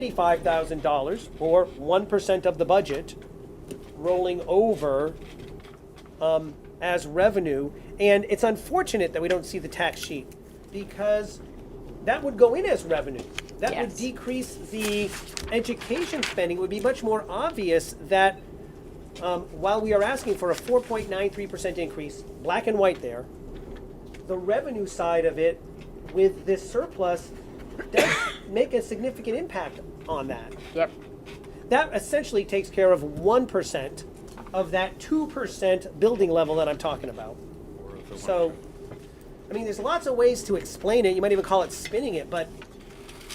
$75,000 or 1% of the budget rolling over as revenue. And it's unfortunate that we don't see the tax sheet because that would go in as revenue. That would decrease the education spending. It would be much more obvious that while we are asking for a 4.93% increase, black and white there, the revenue side of it with this surplus does make a significant impact on that. Yep. That essentially takes care of 1% of that 2% building level that I'm talking about. So, I mean, there's lots of ways to explain it. You might even call it spinning it, but,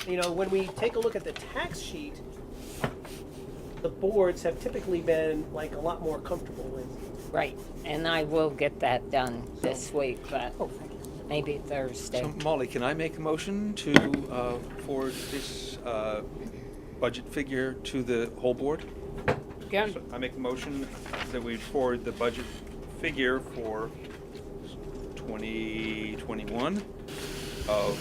you know, when we take a look at the tax sheet, the boards have typically been like a lot more comfortable with. Right, and I will get that done this week, but maybe Thursday. So Molly, can I make a motion to forward this budget figure to the whole board? Again, So I make a motion that we forward the budget figure for 2021 of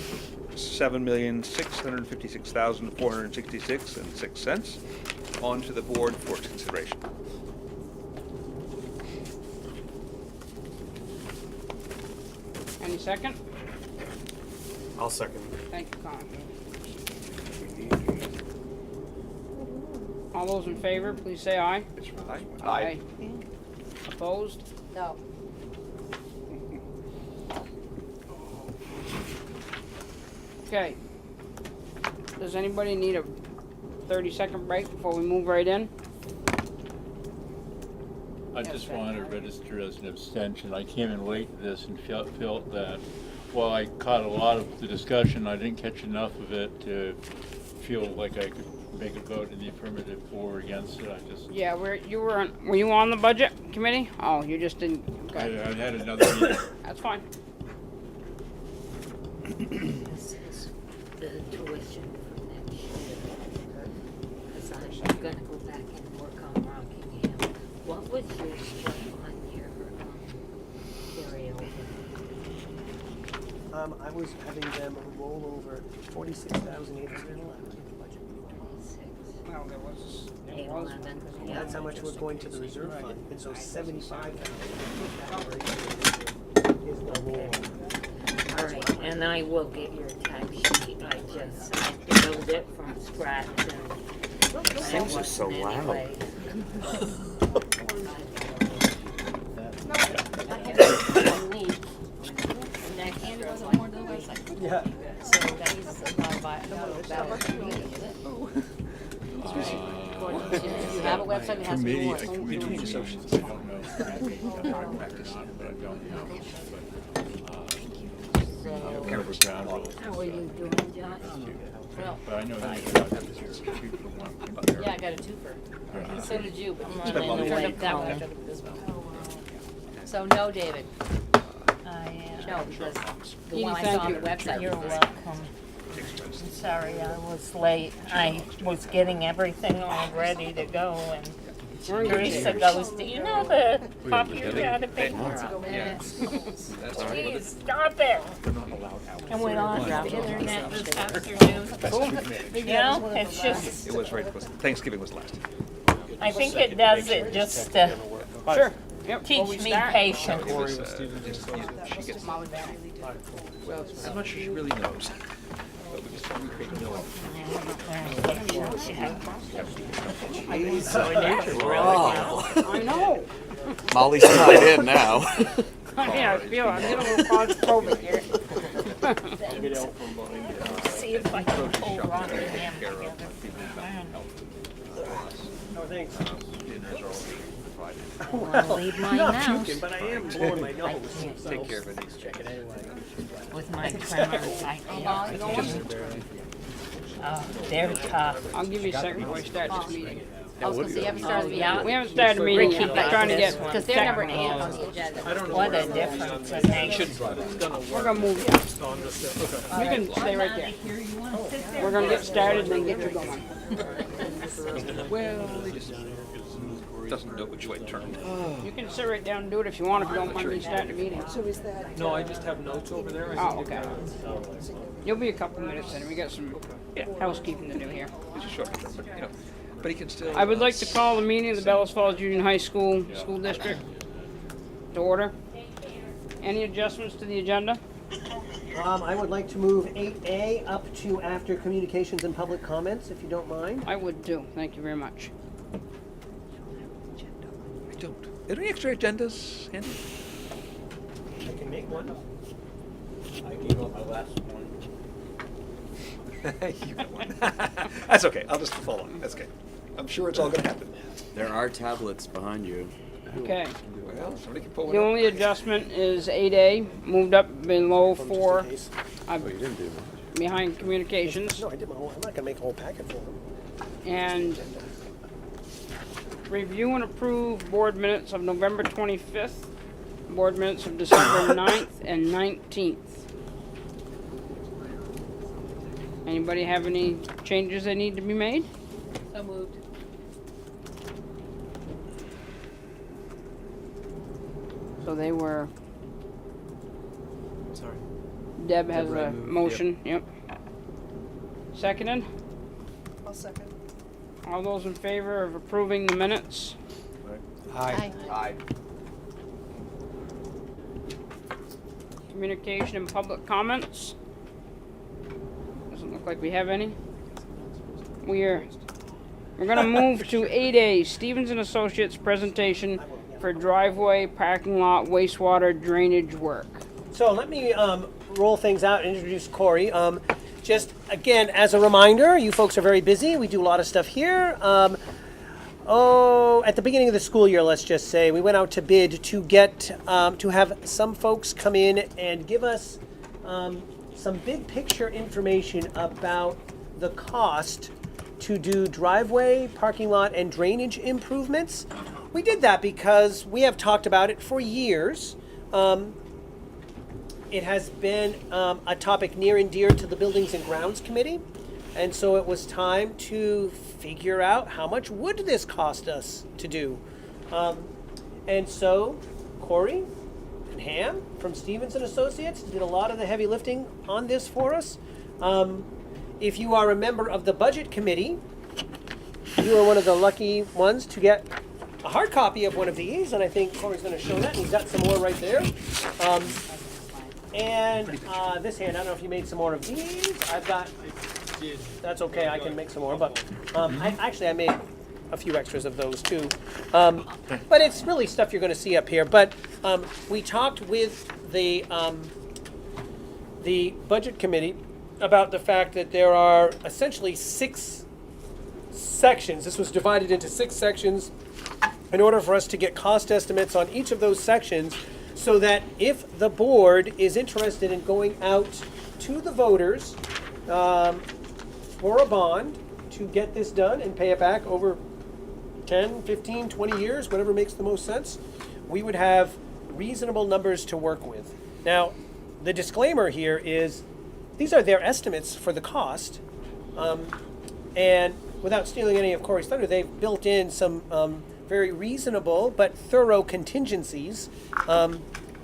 $7,656,466.06 onto the board for its consideration. any second? I'll second. Thank you, Con. All those in favor, please say aye. Aye. Opposed? No. Okay. Does anybody need a 30-second break before we move right in? I just wanted to register as an abstention. I came in late to this and felt that while I caught a lot of the discussion, I didn't catch enough of it to feel like I could make a vote in the affirmative for or against it. I just Yeah, were you on the budget committee? Oh, you just didn't. I Okay. had another meeting. That's fine. This is the tuition for next year. Because I'm gonna go back and work on Rockingham. What was your split on your carryover? I was having them roll over 46,811. Well, there was. 811. That's how much was going to the reserve fund, and so 75,000 is the roll. All right, and I will get your tax sheet. I just have to build it from scratch and. Things are so loud. Yeah. You have a website that has to be Committee, more. between associates, I don't know if it's contract or not, but I don't know. Kind of a ground rule. How are you doing, Josh? Well, But I know that you got two for one. yeah, I got a twofer. And so did you, but I'm you running turned away up that one, I home. turned up this one. So no, David. I am. No, because the Edie, one I thank saw on you. the website You're was welcome. I'm sorry I was late. I was getting everything all ready to go and We're in good Teresa shape. goes, do you know the copy you got to pay? Yeah. Please, stop it. And we lost the internet this afternoon. You know, it's just, It was right, Thanksgiving was last. I think it does it just to Sure. Yep. teach Well, we me start. patience. It was, she gets, Molly back. I'm not sure she really knows. But we just create a new one. I know. Molly's tied in now. Yeah, I feel I'm getting a little claustrophobic here. See if I can pull Rockingham together. Oh, thanks. Dinners are already provided. I'll leave mine Not now puking, but I am blowing my nose. Take care of it. with my trimmers. I can't. Oh, they're tough. I'll give you a second before we start this meeting. I was gonna say, you haven't started the meeting. We haven't started the meeting yet. I'm trying to get. Because they're number 8 on the agenda. What a difference it makes. We're gonna move. You can stay right there. We're gonna get started and then get you going. Well, he just doesn't know which way to turn. You can sit right down and do it if you want, if you don't mind me starting the meeting. No, I just have notes over there. I Oh, okay. You'll be a couple minutes in. We got some housekeeping to do here. It's a short term, but you know, but he can still. I would like to call the meeting of the Bellows Falls Union High School School District to order. Any adjustments to the agenda? I would like to move 8A up to after communications and public comments, if you don't mind. I would do. Thank you very much. I don't. Are there any extra agendas, Andy? I can make one. I gave up my last one. You got one. That's okay. I'll just follow. That's okay. I'm sure it's all going to happen. There are tablets behind you. Okay. Well, somebody can pull one The up. only adjustment is 8A, moved up below 4, Oh, you didn't do that. behind communications. No, I did my whole, I'm not gonna make a whole packet for them. And review and approve board minutes of November 25th, board minutes of December 9th and 19th. Anybody have any changes that need to be made? So moved. So they were, Sorry. Deb has Deborah a moved, motion, yep. Seconded? I'll second. All those in favor of approving the minutes? Aye. Aye. Communication and public comments? Doesn't look like we have any. We're gonna move to 8A, Stevens and Associates presentation for driveway, parking lot, wastewater drainage work. So let me roll things out and introduce Corey. Just again, as a reminder, you folks are very busy. We do a lot of stuff here. At the beginning of the school year, let's just say, we went out to bid to get to have some folks come in and give us some big picture information about the cost to do driveway, parking lot, and drainage improvements. We did that because we have talked about it for years. It has been a topic near and dear to the Buildings and Grounds Committee, and so it was time to figure out how much would this cost us to do. And so Corey and Ham from Stevens and Associates did a lot of the heavy lifting on this for us. If you are a member of the Budget Committee, you are one of the lucky ones to get a hard copy of one of these, and I think Corey's going to show that, and he's got some more right there. This hand, I don't know if you made some more of these. I've got, that's okay, I can make some more, but I made a few extras of those too. But it's really stuff you're going to see up here. But we talked with the Budget Committee about the fact that there are essentially 6 sections. This was divided into 6 sections in order for us to get cost estimates on each of those sections, so that if the board is interested in going out to the voters for a bond to get this done and pay it back over 10, 15, 20 years, whatever makes the most sense, we would have reasonable numbers to work with. Now, the disclaimer here is these are their estimates for the cost, and without stealing any of Corey's thunder, they've built in some very reasonable but thorough contingencies.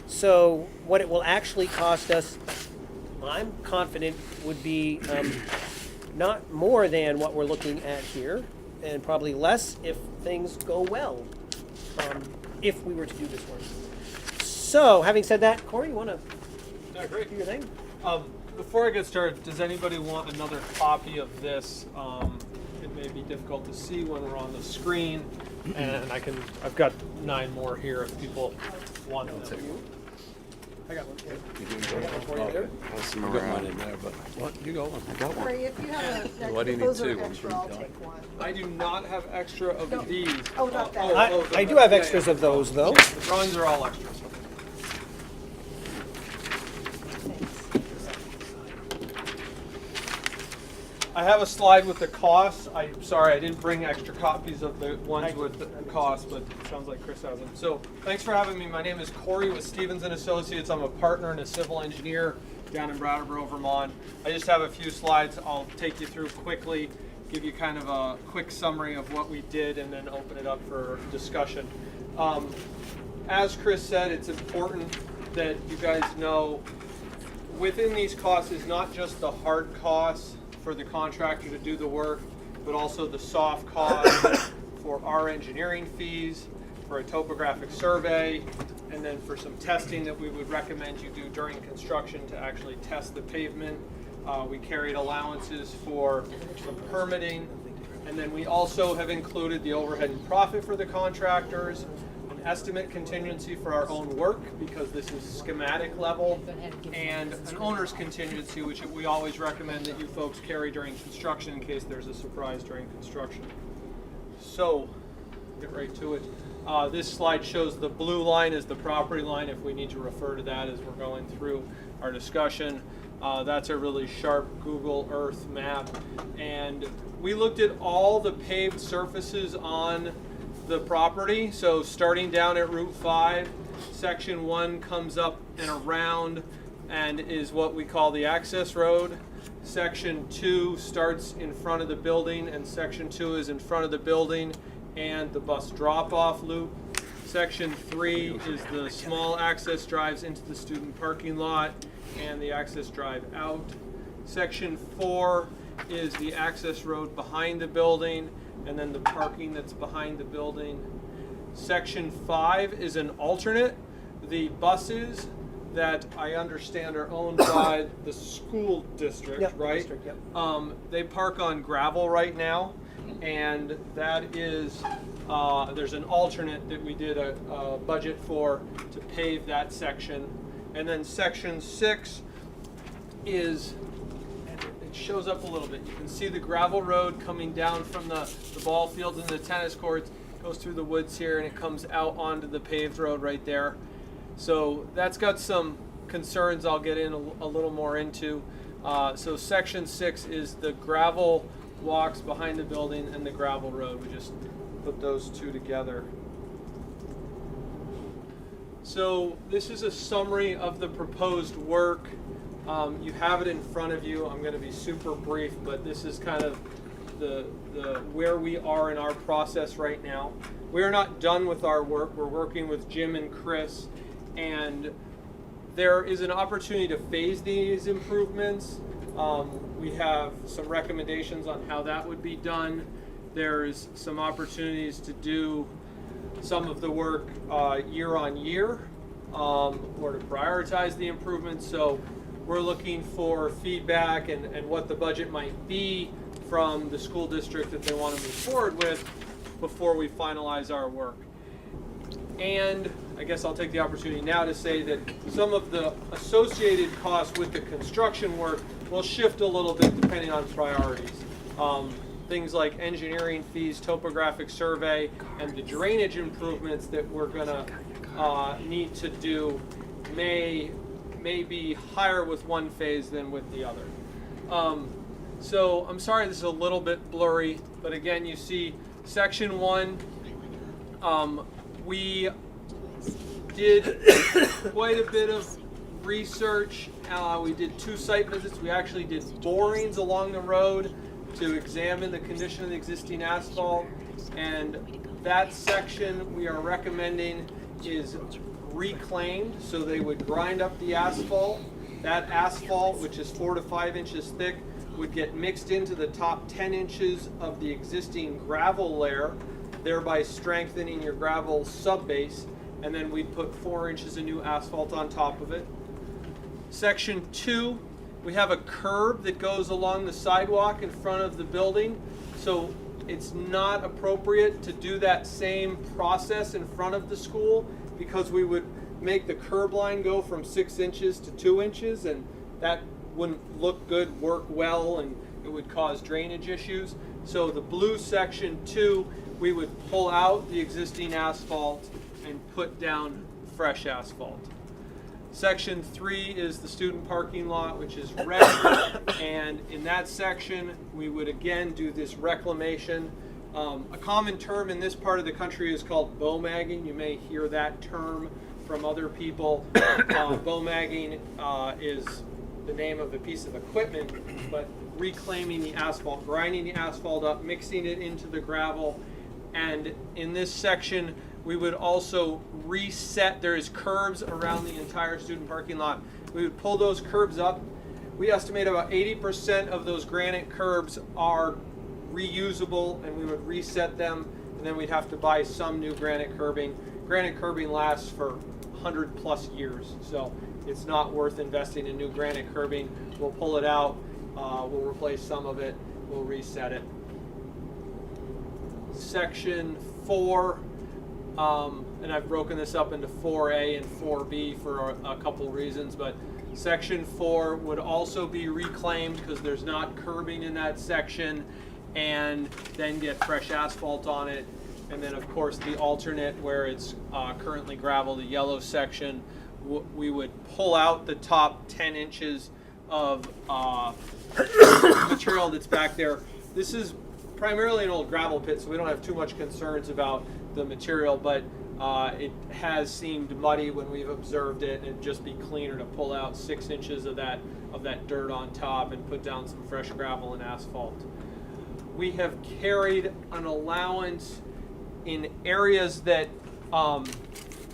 So what it will actually cost us, I'm confident, would be not more than what we're looking at here, and probably less if things go well, if we were to do this work. So, having said that, Corey, you want to great. do your thing? Before I get started, does anybody want another copy of this? It may be difficult to see when we're on the screen, and I've got 9 more here if people want them. I got one. I got one for you there. Some around in there, but What? You go on. I got one. Ray, if you have a, Why do you need those are 2? extra, I'll take one. I do not have extra of No. these. Oh, not that. I do have extras of those, though. The drawings are all extras. I have a slide with the costs. I'm sorry, I didn't bring extra copies of the ones with the costs, but it sounds like Chris has them. So thanks for having me. My name is Corey with Stevens and Associates. I'm a partner and a civil engineer down in Brattleboro, Vermont. I just have a few slides I'll take you through quickly. give you kind of a quick summary of what we did and then open it up for discussion. As Chris said, it's important that you guys know within these costs is not just the hard costs for the contractor to do the work, but also the soft costs for our engineering fees, for a topographic survey, and then for some testing that we would recommend you do during construction to actually test the pavement. We carried allowances for some permitting, and then we also have included the overhead and profit for the contractors, an estimate contingency for our own work because this is schematic level, and an owner's contingency, which we always recommend that you folks carry during construction in case there's a surprise during construction. So, get right to it. This slide shows the blue line is the property line if we need to refer to that as we're going through our discussion. That's a really sharp Google Earth map, and we looked at all the paved surfaces on the property. So starting down at Route 5, Section 1 comes up and around and is what we call the access road. Section 2 starts in front of the building, and Section 2 is in front of the building and the bus drop-off loop. Section 3 is the small access drives into the student parking lot and the access drive out. Section 4 is the access road behind the building and then the parking that's behind the building. Section 5 is an alternate. The buses that I understand are owned by the school district, Yep, right? district, yep. They park on gravel right now, and that is, there's an alternate that we did a budget for to pave that section. And then Section 6 is, and it shows up a little bit. You can see the gravel road coming down from the ball fields and the tennis courts, goes through the woods here, and it comes out onto the paved road right there. So that's got some concerns I'll get in a little more into. So Section 6 is the gravel walks behind the building and the gravel road. We just put those two together. So this is a summary of the proposed work. You have it in front of you. I'm going to be super brief, but this is kind of the where we are in our process right now. We are not done with our work. We're working with Jim and Chris, and there is an opportunity to phase these improvements. We have some recommendations on how that would be done. There's some opportunities to do some of the work year on year, or to prioritize the improvements. So we're looking for feedback and what the budget might be from the school district that they want to move forward with before we finalize our work. And I guess I'll take the opportunity now to say that some of the associated costs with the construction work will shift a little bit depending on priorities. Things like engineering fees, topographic survey, and the drainage improvements that we're gonna need to do may be higher with one phase than with the other. So I'm sorry this is a little bit blurry, but again, you see Section 1, we did quite a bit of research. We did 2 site visits. We actually did borings along the road to examine the condition of the existing asphalt, and that section we are recommending is reclaimed, so they would grind up the asphalt. That asphalt, which is 4 to 5 inches thick, would get mixed into the top 10 inches of the existing gravel layer, thereby strengthening your gravel subbase, and then we'd put 4 inches of new asphalt on top of it. Section 2, we have a curb that goes along the sidewalk in front of the building, so it's not appropriate to do that same process in front of the school because we would make the curb line go from 6 inches to 2 inches, and that wouldn't look good, work well, and it would cause drainage issues. So the blue Section 2, we would pull out the existing asphalt and put down fresh asphalt. Section 3 is the student parking lot, which is red, and in that section we would again do this reclamation. A common term in this part of the country is called bomagging. You may hear that term from other people. Bomagging is the name of a piece of equipment, but reclaiming the asphalt, grinding the asphalt up, mixing it into the gravel. And in this section, we would also reset, there is curbs around the entire student parking lot. We would pull those curbs up. We estimate about 80% of those granite curbs are reusable, and we would reset them, and then we'd have to buy some new granite curbing. Granite curbing lasts for 100+ years, so it's not worth investing in new granite curbing. We'll pull it out, we'll replace some of it, we'll reset it. Section 4, and I've broken this up into 4A and 4B for a couple reasons, but Section 4 would also be reclaimed because there's not curbing in that section, and then get fresh asphalt on it. And then of course the alternate where it's currently gravel, the yellow section, we would pull out the top 10 inches of material that's back there. This is primarily an old gravel pit, so we don't have too much concerns about the material, but it has seemed muddy when we've observed it, and it'd just be cleaner to pull out 6 inches of that dirt on top and put down some fresh gravel and asphalt. We have carried an allowance in areas that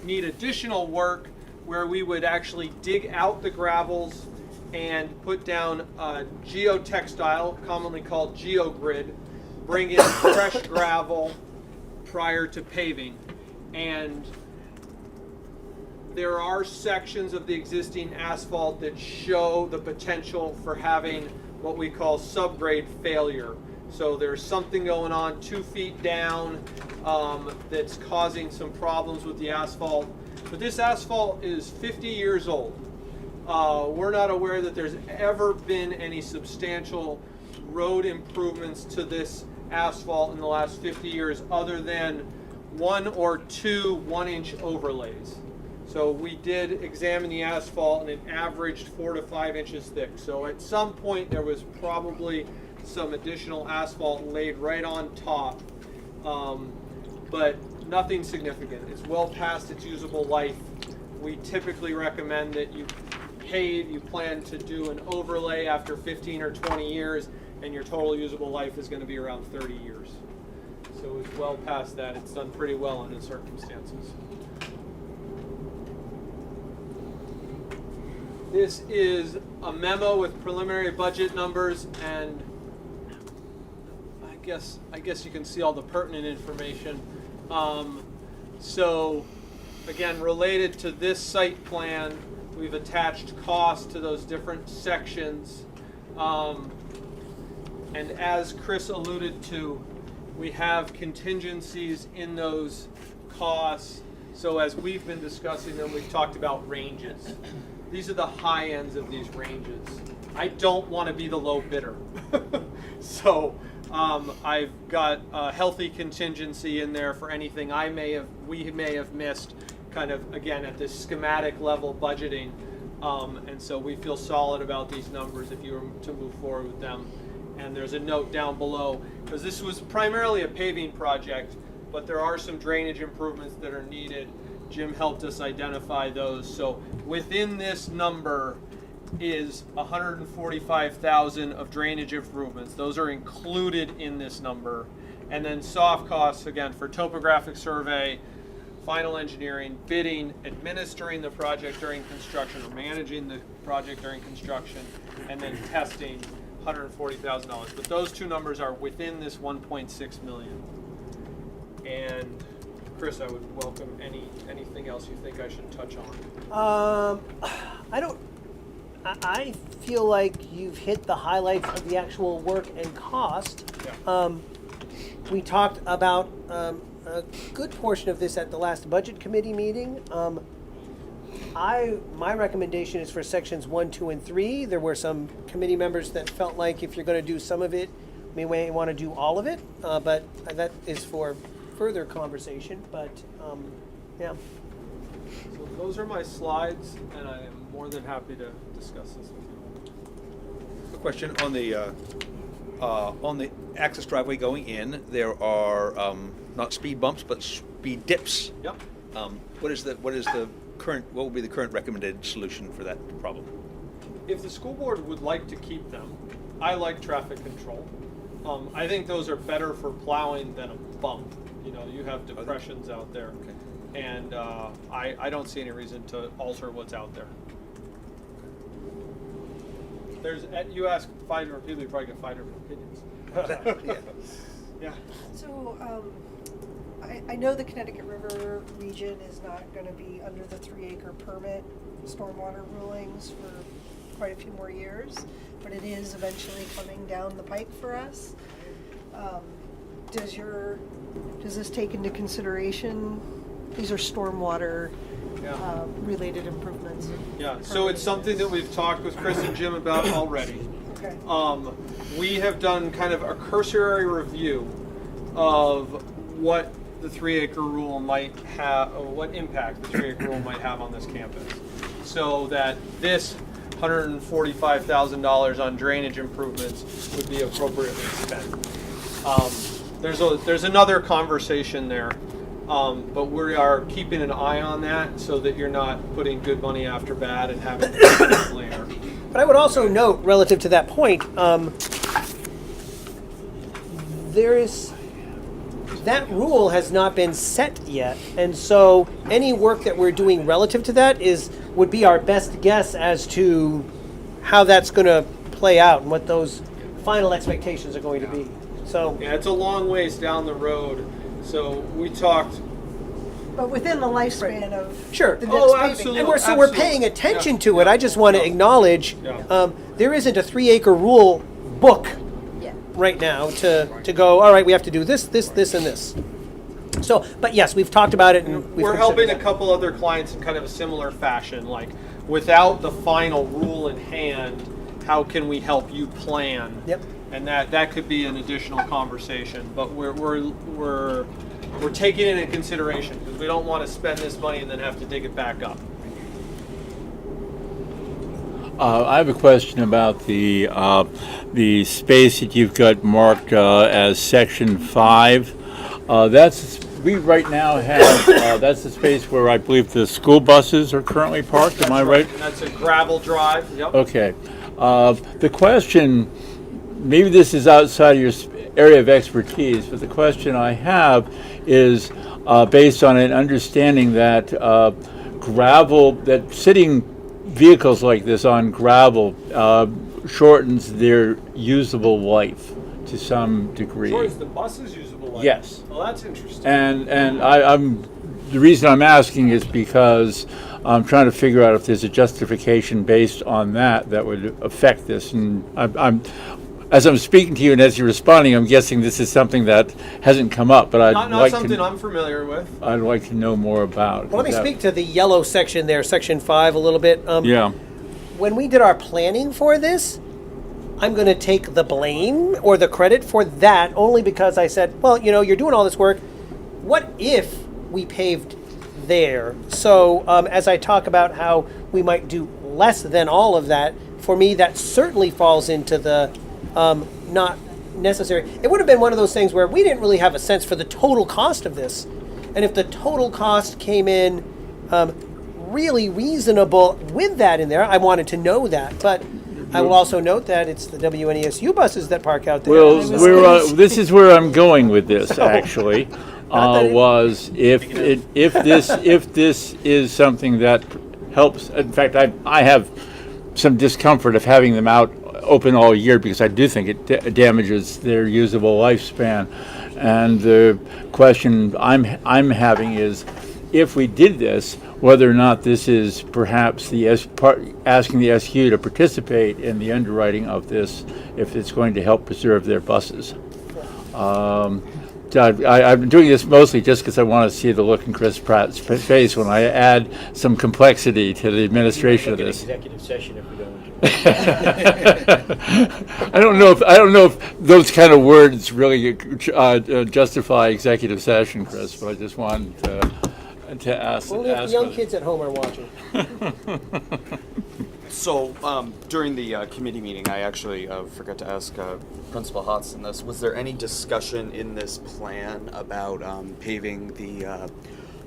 need additional work, where we would actually dig out the gravels and put down geotextile, commonly called geogrid, bring in fresh gravel prior to paving. And there are sections of the existing asphalt that show the potential for having what we call subgrade failure. So there's something going on 2 feet down that's causing some problems with the asphalt. But this asphalt is 50 years old. We're not aware that there's ever been any substantial road improvements to this asphalt in the last 50 years other than 1 or 2 1-inch overlays. So we did examine the asphalt, and it averaged 4 to 5 inches thick. So at some point there was probably some additional asphalt laid right on top, but nothing significant. It's well past its usable life. We typically recommend that you pave, you plan to do an overlay after 15 or 20 years, and your total usable life is going to be around 30 years. So it's well past that. It's done pretty well under the circumstances. This is a memo with preliminary budget numbers, and I guess you can see all the pertinent information. So again, related to this site plan, we've attached costs to those different sections. And as Chris alluded to, we have contingencies in those costs. So as we've been discussing them, we've talked about ranges. These are the high ends of these ranges. I don't want to be the low bidder. So I've got a healthy contingency in there for anything we may have missed, kind of again at this schematic level budgeting. And so we feel solid about these numbers if you were to move forward with them. And there's a note down below, because this was primarily a paving project, but there are some drainage improvements that are needed. Jim helped us identify those. So within this number is 145,000 of drainage improvements. Those are included in this number. And then soft costs, again, for topographic survey, final engineering, bidding, administering the project during construction, or managing the project during construction, and then testing, $140,000. But those two numbers are within this 1.6 million. And Chris, I would welcome anything else you think I should touch on. I feel like you've hit the highlights of the actual work and cost. Yeah. We talked about a good portion of this at the last budget committee meeting. My recommendation is for sections 1, 2, and 3. There were some committee members that felt like if you're going to do some of it, you may want to do all of it, but that is for further conversation. But yeah. So those are my slides, and I am more than happy to discuss this with you. A question on the access driveway going in. There are not speed bumps, but speed dips. Yep. What will be the current recommended solution for that problem? if the school board would like to keep them, I like traffic control. I think those are better for plowing than a bump. You know, you have depressions out there. Okay. And I don't see any reason to alter what's out there. You ask 5 different people, you probably get 5 different opinions. Yeah. So, I know the Connecticut River region is not gonna be under the 3-acre permit stormwater rulings for quite a few more years, but it is eventually coming down the pike for us. Does this take into consideration, these are stormwater Yeah. related improvements? Yeah, so it's something that we've talked with Chris and Jim about already. Okay. We have done kind of a cursory review of what the 3-acre rule might have, or what impact the 3-acre rule might have on this campus. So that this $145,000 on drainage improvements would be appropriately spent. There's another conversation there, but we are keeping an eye on that so that you're not putting good money after bad and having to pay it later. But I would also note, relative to that point, that rule has not been set yet, and so any work that we're doing relative to that would be our best guess as to how that's going to play out and what those final expectations are going to be. So Yeah, it's a long ways down the road. So we talked. But within the lifespan of sure. the next Oh, paving. absolutely. And we're paying attention Yeah. to it. I just want to acknowledge Yeah. there isn't a 3-acre rule book Yeah. right now to go, all right, we have to do this, this, this, and this. So, but yes, we've talked about it, and we've We're considered helping a that. couple other clients in kind of a similar fashion, like without the final rule in hand, how can we help you plan? Yep. And that could be an additional conversation, but we're taking it into consideration because we don't want to spend this money and then have to dig it back up. I have a question about the space that you've got marked as section 5. We right now have that's the space where I believe the school buses are currently parked. Am I right? And that's a gravel drive. Yep. Okay. The question, maybe this is outside of your area of expertise, but the question I have is based on an understanding that that sitting vehicles like this on gravel shortens their usable life to some degree. Towards the bus's usable life. Yes. Well, that's interesting. And I'm the reason I'm asking is because I'm trying to figure out if there's a justification based on that would affect this. And as I'm speaking to you and as you're responding, I'm guessing this is something that hasn't come up, but Not something I'm familiar with. I'd like to know more about. Well, let me speak to the yellow section there, section 5, a little bit. Yeah. When we did our planning for this, I'm going to take the blame or the credit for that only because I said, well, you're doing all this work. What if we paved there? So as I talk about how we might do less than all of that, for me, that certainly falls into the not necessary. It would have been one of those things where we didn't really have a sense for the total cost of this. And if the total cost came in really reasonable with that in there, I wanted to know that. But I will also note that it's the WNESU buses that park out there. Well, And it was- this is where I'm going with this, actually. Was if this is something that helps. In fact, I have some discomfort of having them out open all year because I do think it damages their usable lifespan. And the question I'm having is, if we did this, whether or not this is perhaps asking the SQ to participate in the underwriting of this, if it's going to help preserve their buses. I'm doing this mostly just because I want to see the look in Chris Pratt's face when I add some complexity to the administration of this. Executive session if we don't. I don't know if those kind of words really justify executive session, Chris. But I just wanted to ask. Only if the young kids at home are watching. So during the committee meeting, I actually forgot to ask Principal Hodson this. Was there any discussion in this plan about paving the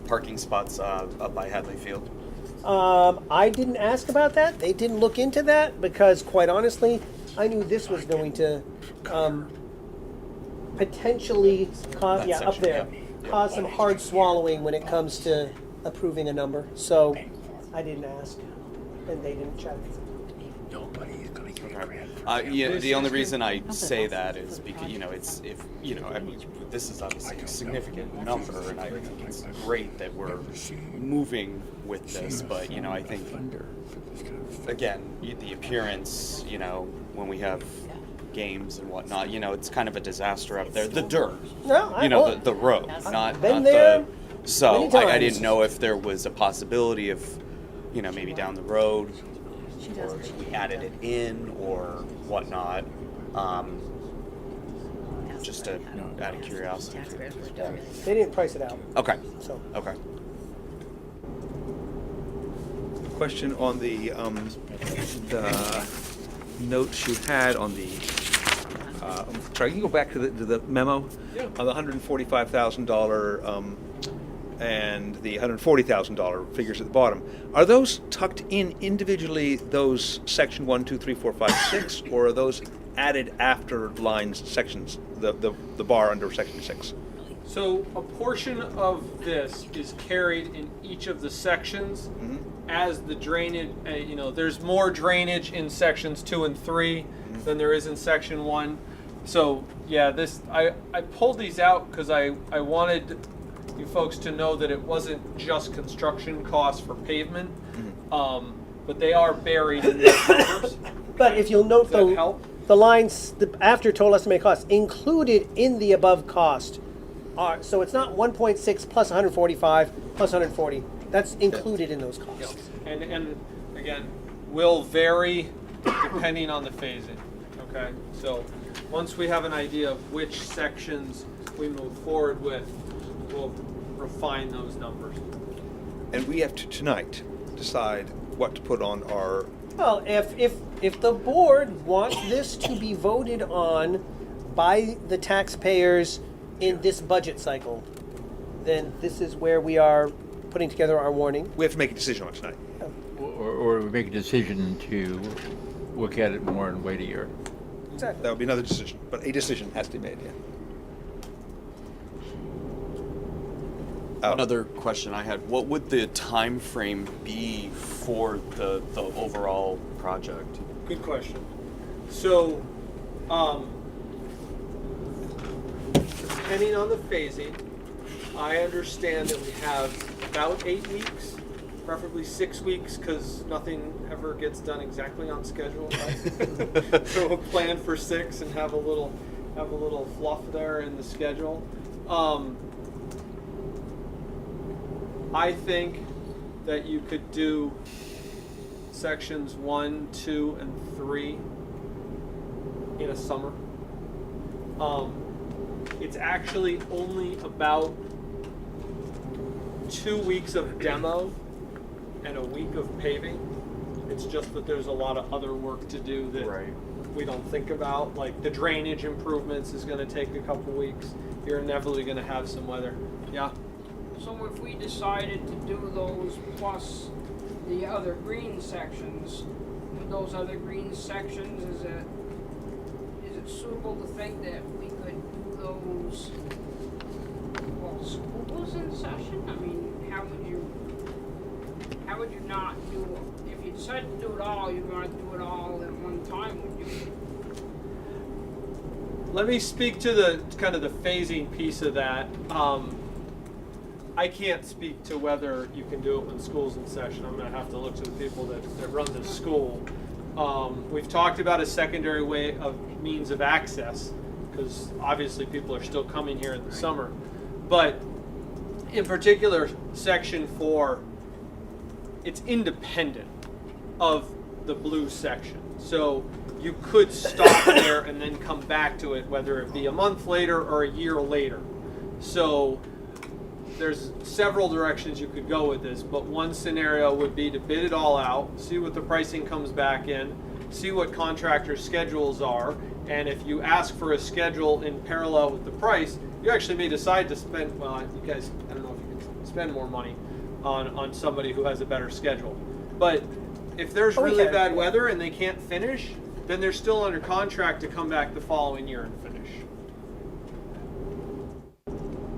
parking spots up by Hadley Field? I didn't ask about that. They didn't look into that because, quite honestly, I knew this was going to potentially cause, That up section, there, yeah. cause some hard swallowing when it comes to approving a number. So I didn't ask, and they didn't check. Yeah, the only reason I say that is because, you know, it's, if, you know, I mean, this is obviously a significant number, and I think it's great that we're moving with this, but, you know, I think, again, the appearance, you know, when we have games and whatnot, you know, it's kind of a disaster up there. The dirt, No, you know, the road, not been not there the. So many I times. didn't know if there was a possibility of, you know, maybe down the road, or if we added it in or whatnot. Just out of curiosity. They didn't price it out. Okay. So Okay. Question on the notes you had on the, sorry, you can go back to the memo? Yeah. On the $145,000 and the $140,000 figures at the bottom. Are those tucked in individually, those section 1, 2, 3, 4, 5, 6, or are those added after lines, sections, the bar under section 6? So a portion of this is carried in each of the sections as the drainage, you know, there's more drainage in sections 2 and 3 than there is in section 1. So yeah, this, I pulled these out because I wanted you folks to know that it wasn't just construction costs for pavement, but they are buried in these numbers. but if you'll note Does that help? the lines after total estimated cost included in the above cost are, so it's not 1.6 plus 145 plus 140. That's included in those costs. And again, will vary depending on the phasing, okay? So once we have an idea of which sections we move forward with, we'll refine those numbers. And we have to tonight decide what to put on our, Well, if the board wants this to be voted on by the taxpayers in this budget cycle, then this is where we are putting together our warning. we have to make a decision on tonight. Or we make a decision to look at it more and wait a year. Exactly. That would be another decision, but a decision has to be made, yeah. Another question I had: what would the time frame be for the overall project? Good question. So, depending on the phasing, I understand that we have about 8 weeks, preferably 6 weeks, because nothing ever gets done exactly on schedule, right? So we'll plan for 6 and have a little fluff there in the schedule. I think that you could do sections 1, 2, and 3 in a summer. It's actually only about 2 weeks of demo and a week of paving. It's just that there's a lot of other work to do that we don't think about. Like the drainage improvements is going to take a couple weeks. You're inevitably going to have some weather. Yeah. So if we decided to do those plus the other green sections, with those other green sections, is it suitable to think that we could do those while school was in session? I mean, how would you not do, if you decided to do it all, you'd want to do it all at one time, would you? Let me speak to the kind of the phasing piece of that. I can't speak to whether you can do it when school's in session. I'm going to have to look to the people that run the school. We've talked about a secondary way of means of access, because obviously people are still coming here in the summer. But in particular, section 4, it's independent of the blue section. So you could stop there and then come back to it, whether it be a month later or a year later. So there's several directions you could go with this, but one scenario would be to bid it all out, see what the pricing comes back in, see what contractors' schedules are, and if you ask for a schedule in parallel with the price, you actually may decide to spend, well, you guys, I don't know if you can spend more money, on somebody who has a better schedule. But if there's Oh, we really can. bad weather and they can't finish, then they're still under contract to come back the following year and finish.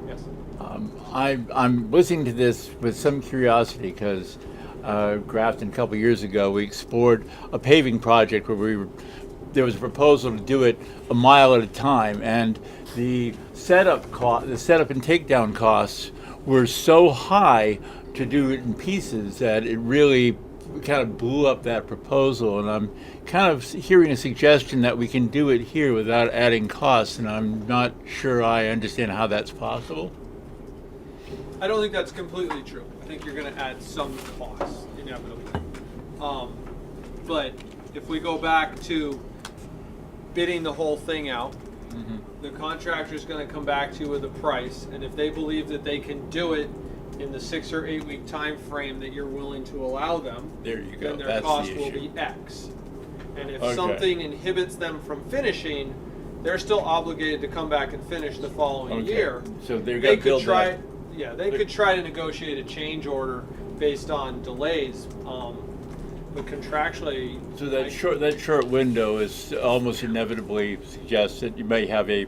Yes. I'm listening to this with some curiosity because Grafton, a couple years ago, we explored a paving project where there was a proposal to do it a mile at a time, and the setup and takedown costs were so high to do it in pieces that it really kind of blew up that proposal. And I'm kind of hearing a suggestion that we can do it here without adding costs, and I'm not sure I understand how that's possible. I don't think that's completely true. I think you're going to add some costs, inevitably. But if we go back to bidding the whole thing out, the contractor's going to come back to you with a price, and if they believe that they can do it in the 6 or 8 week time frame that you're willing to allow them, There you go. then their That's cost the will issue. be X. And if Okay. something inhibits them from finishing, they're still obligated to come back and finish the following Okay. year. So they're They going to could build try, that. yeah, they could try to negotiate a change order based on delays, but contractually. So that short window is almost inevitably suggests that you may have a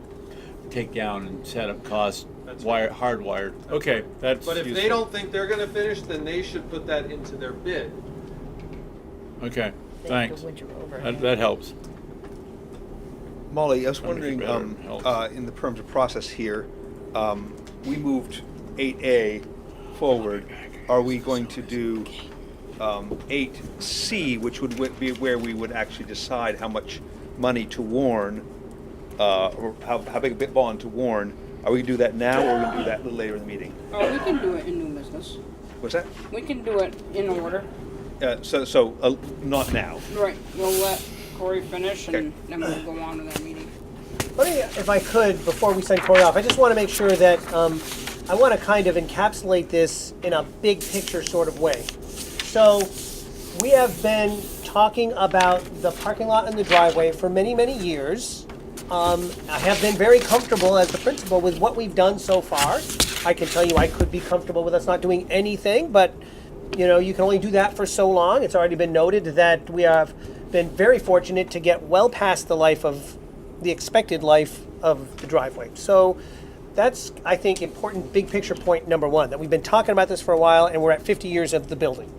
takedown and setup cost That's hardwired. Okay, that's But if useful. they don't think they're going to finish, then they should put that into their bid. Okay, The thanks. winter overhang. That helps. Molly, I was Wonder if wondering, it better helps. in the terms of process here, we moved 8A forward. Are we going to do 8C, which would be where we would actually decide how much money to warn, or how big a bit bond to warn? Are we going to do that now, or are we going to do that a little later in the meeting? Oh, we can do it in new business. What's that? We can do it in order. So not now. Right, we'll let Corey finish and Okay. then we'll go on to that meeting. Let me, if I could, before we send Corey off, I just want to make sure that I want to kind of encapsulate this in a big picture sort of way. So we have been talking about the parking lot and the driveway for many, many years. I have been very comfortable as the principal with what we've done so far. I can tell you I could be comfortable with us not doing anything, but you know, you can only do that for so long. It's already been noted that we have been very fortunate to get well past the expected life of the driveway. So that's, I think, important big picture point number one, that we've been talking about this for a while and we're at 50 years of the building.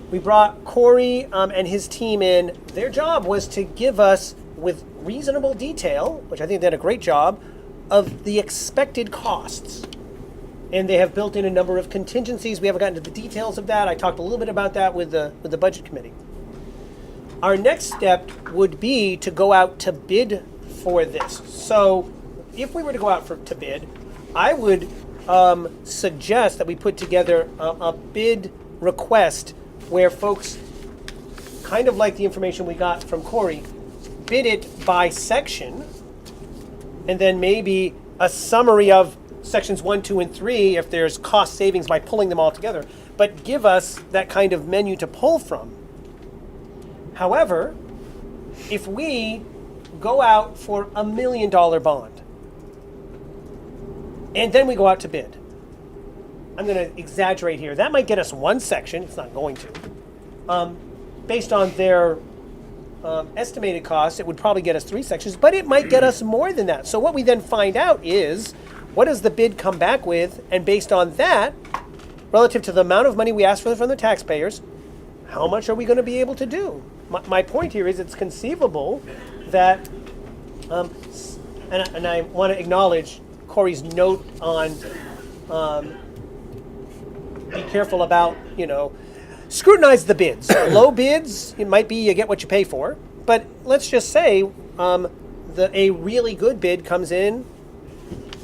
We brought Corey and his team in. Their job was to give us, with reasonable detail, which I think they did a great job, of the expected costs. And they have built in a number of contingencies. We haven't gotten to the details of that. I talked a little bit about that with the budget committee. Our next step would be to go out to bid for this. So if we were to go out to bid, I would suggest that we put together a bid request where folks, kind of like the information we got from Corey, bid it by section, and then maybe a summary of sections 1, 2, and 3 if there's cost savings by pulling them all together, but give us that kind of menu to pull from. However, if we go out for $1 million bond, and then we go out to bid, I'm going to exaggerate here, that might get us one section, it's not going to. Based on their estimated cost, it would probably get us 3 sections, but it might get us more than that. So what we then find out is, what does the bid come back with? And based on that, relative to the amount of money we ask for from the taxpayers, how much are we going to be able to do? My point here is it's conceivable that, and I want to acknowledge Corey's note on be careful about, scrutinize the bids. Low bids, it might be you get what you pay for. But let's just say a really good bid comes in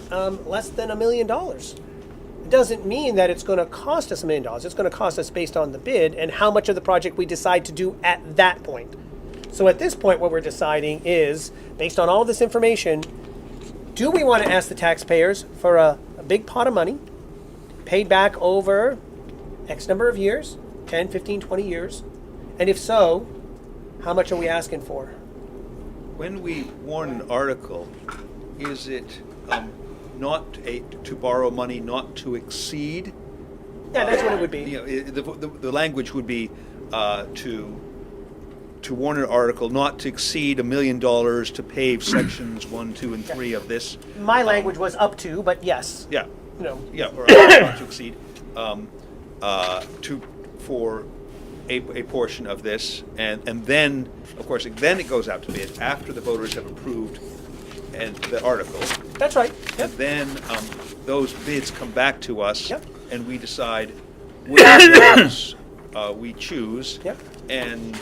less than $1 million. It doesn't mean that it's going to cost us $1 million. It's going to cost us based on the bid and how much of the project we decide to do at that point. So at this point, what we're deciding is, based on all this information, do we want to ask the taxpayers for a big pot of money, paid back over X number of years, 10, 15, 20 years? And if so, how much are we asking for? When we warn an article, is it not to borrow money not to exceed Yeah, that's what it would be. You know, the language would be to warn an article not to exceed $1 million to pave sections 1, 2, and 3 of this. My language was up to, but yes, Yeah, you know. yeah, or not to exceed for a portion of this, and then, of course, then it goes out to bid after the voters have approved and the article. That's right. Yep. And then those bids come back to us, Yep. and we decide which ones we choose, Yep. and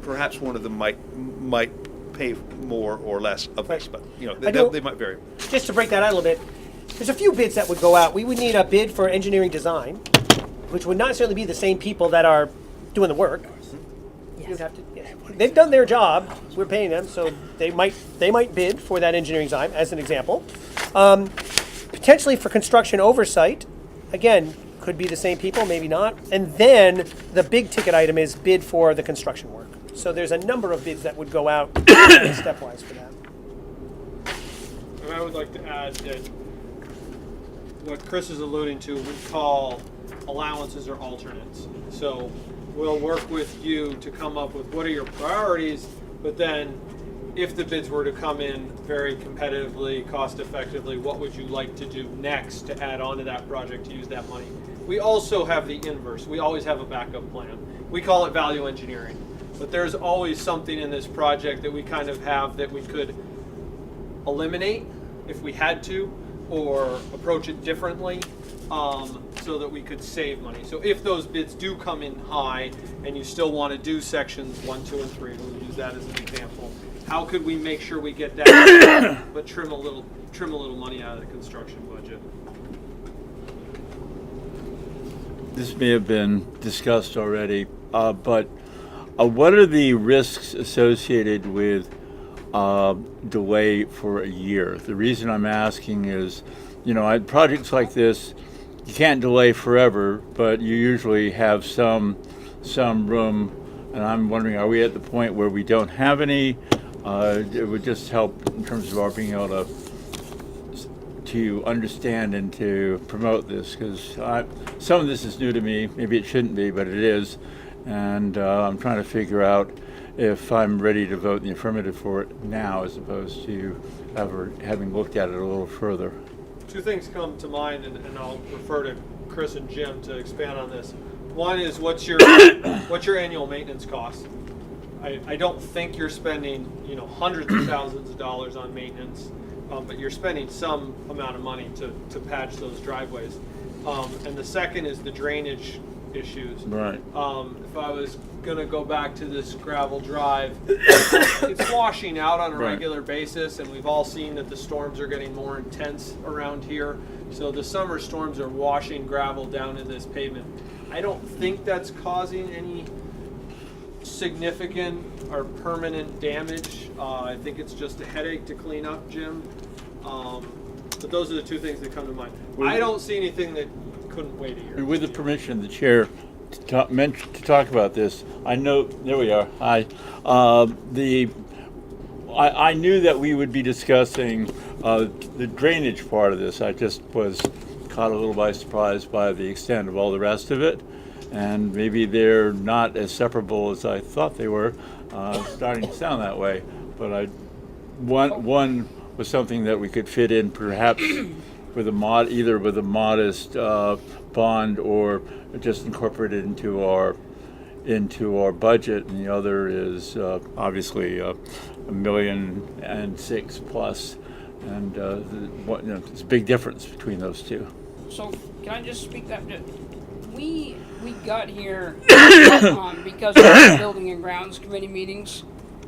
perhaps one of them might pay more or less of this, Right. but you know I don't- they might vary. Just to break that out a little bit, there's a few bids that would go out. We would need a bid for engineering design, which would not necessarily be the same people that are doing the work. You'd have to, yeah. They've done their job. We're paying them, so they might bid for that engineering design, as an example. Potentially for construction oversight, again, could be the same people, maybe not. And then the big ticket item is bid for the construction work. So there's a number of bids that would go out stepwise for that. And I would like to add that what Chris is alluding to, we call allowances or alternates. So we'll work with you to come up with what are your priorities, but then if the bids were to come in very competitively, cost effectively, what would you like to do next to add on to that project to use that money? We also have the inverse. We always have a backup plan. We call it value engineering. But there's always something in this project that we kind of have that we could eliminate if we had to, or approach it differently, so that we could save money. So if those bids do come in high and you still want to do sections 1, 2, and 3, we'll use that as an example. How could we make sure we get that, but trim a little money out of the construction budget? This may have been discussed already, but what are the risks associated with delay for a year? The reason I'm asking is, you know, projects like this, you can't delay forever, but you usually have some room. And I'm wondering, are we at the point where we don't have any? It would just help in terms of our being able to understand and to promote this, because some of this is new to me. Maybe it shouldn't be, but it is. And I'm trying to figure out if I'm ready to vote in the affirmative for it now, as opposed to having looked at it a little further. Two things come to mind, and I'll refer to Chris and Jim to expand on this. One is what's your annual maintenance cost? I don't think you're spending hundreds of thousands of dollars on maintenance, but you're spending some amount of money to patch those driveways. And the second is the drainage issues. Right. If I was gonna go back to this gravel drive, it's washing out on a Right. regular basis, and we've all seen that the storms are getting more intense around here. So the summer storms are washing gravel down in this pavement. I don't think that's causing any significant or permanent damage. I think it's just a headache to clean up, Jim. But those are the two things that come to mind. I don't see anything that couldn't wait a year. With the permission of the chair to talk about this, I know, there we are, hi. I knew that we would be discussing the drainage part of this. I just was caught a little by surprise by the extent of all the rest of it. And maybe they're not as separable as I thought they were, starting to sound that way. But one was something that we could fit in perhaps with either with a modest bond or just incorporate it into our budget, and the other is obviously $1.6 million plus, and there's a big difference between those two. So can I just speak that? We got here because of the Building and Grounds Committee meetings,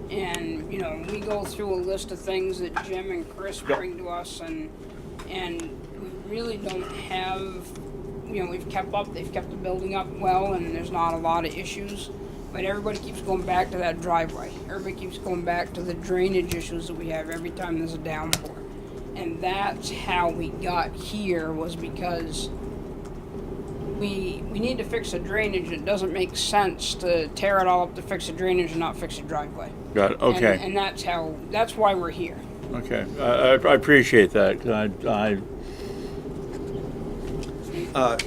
and we go through a list of things that Jim and Chris bring to us, and we really don't have. They've kept the building up well, and there's not a lot of issues. But everybody keeps going back to that driveway. Everybody keeps going back to the drainage issues that we have every time there's a downpour. And that's how we got here, was because we need to fix the drainage. It doesn't make sense to tear it all up to fix the drainage and not fix the driveway. Got it. Okay. And that's why we're here. Okay. I appreciate that. I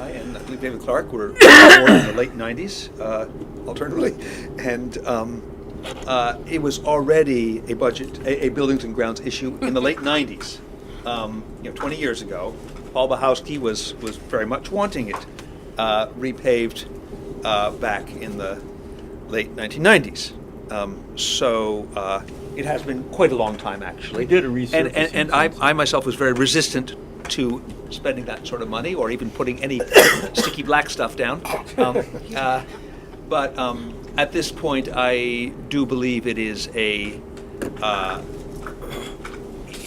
and I believe David Clark were born in the late 90s, alternatively, and it was already a a buildings and grounds issue in the late 90s. 20 years ago, Paul Bachowski was very much wanting it repaved back in the late 1990s. So it has been quite a long time, actually. We did a resurfacing and I myself was very resistant to spending that sort of money or even putting any sticky black stuff down. But at this point, I do believe it is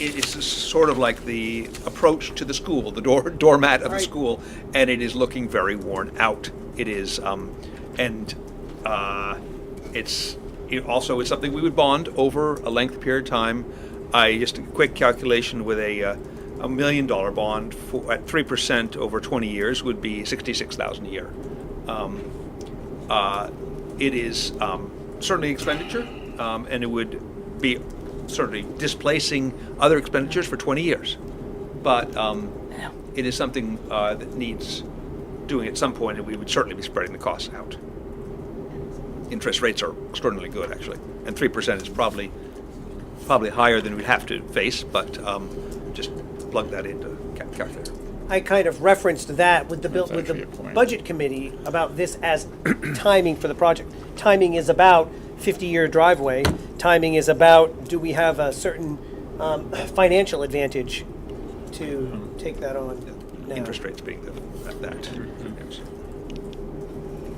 it's sort of like the approach to the school, the doormat of the school, and it is looking very worn out. It is, it also is something we would bond over a length period of time. I just a quick calculation with a $1 million bond at 3% over 20 years would be $66,000 a year. It is certainly expenditure, and it would be certainly displacing other expenditures for 20 years. But it is something that needs doing at some point, and we would certainly be spreading the costs out. Interest rates are extraordinarily good, actually, and 3% is probably higher than we'd have to face, but just plug that into calculator. I kind of referenced that with the That's with actually the a point. budget committee about this as timing for the project. Timing is about 50-year driveway. Timing is about, do we have a certain financial advantage to take that on now? Interest rates being that. Yes.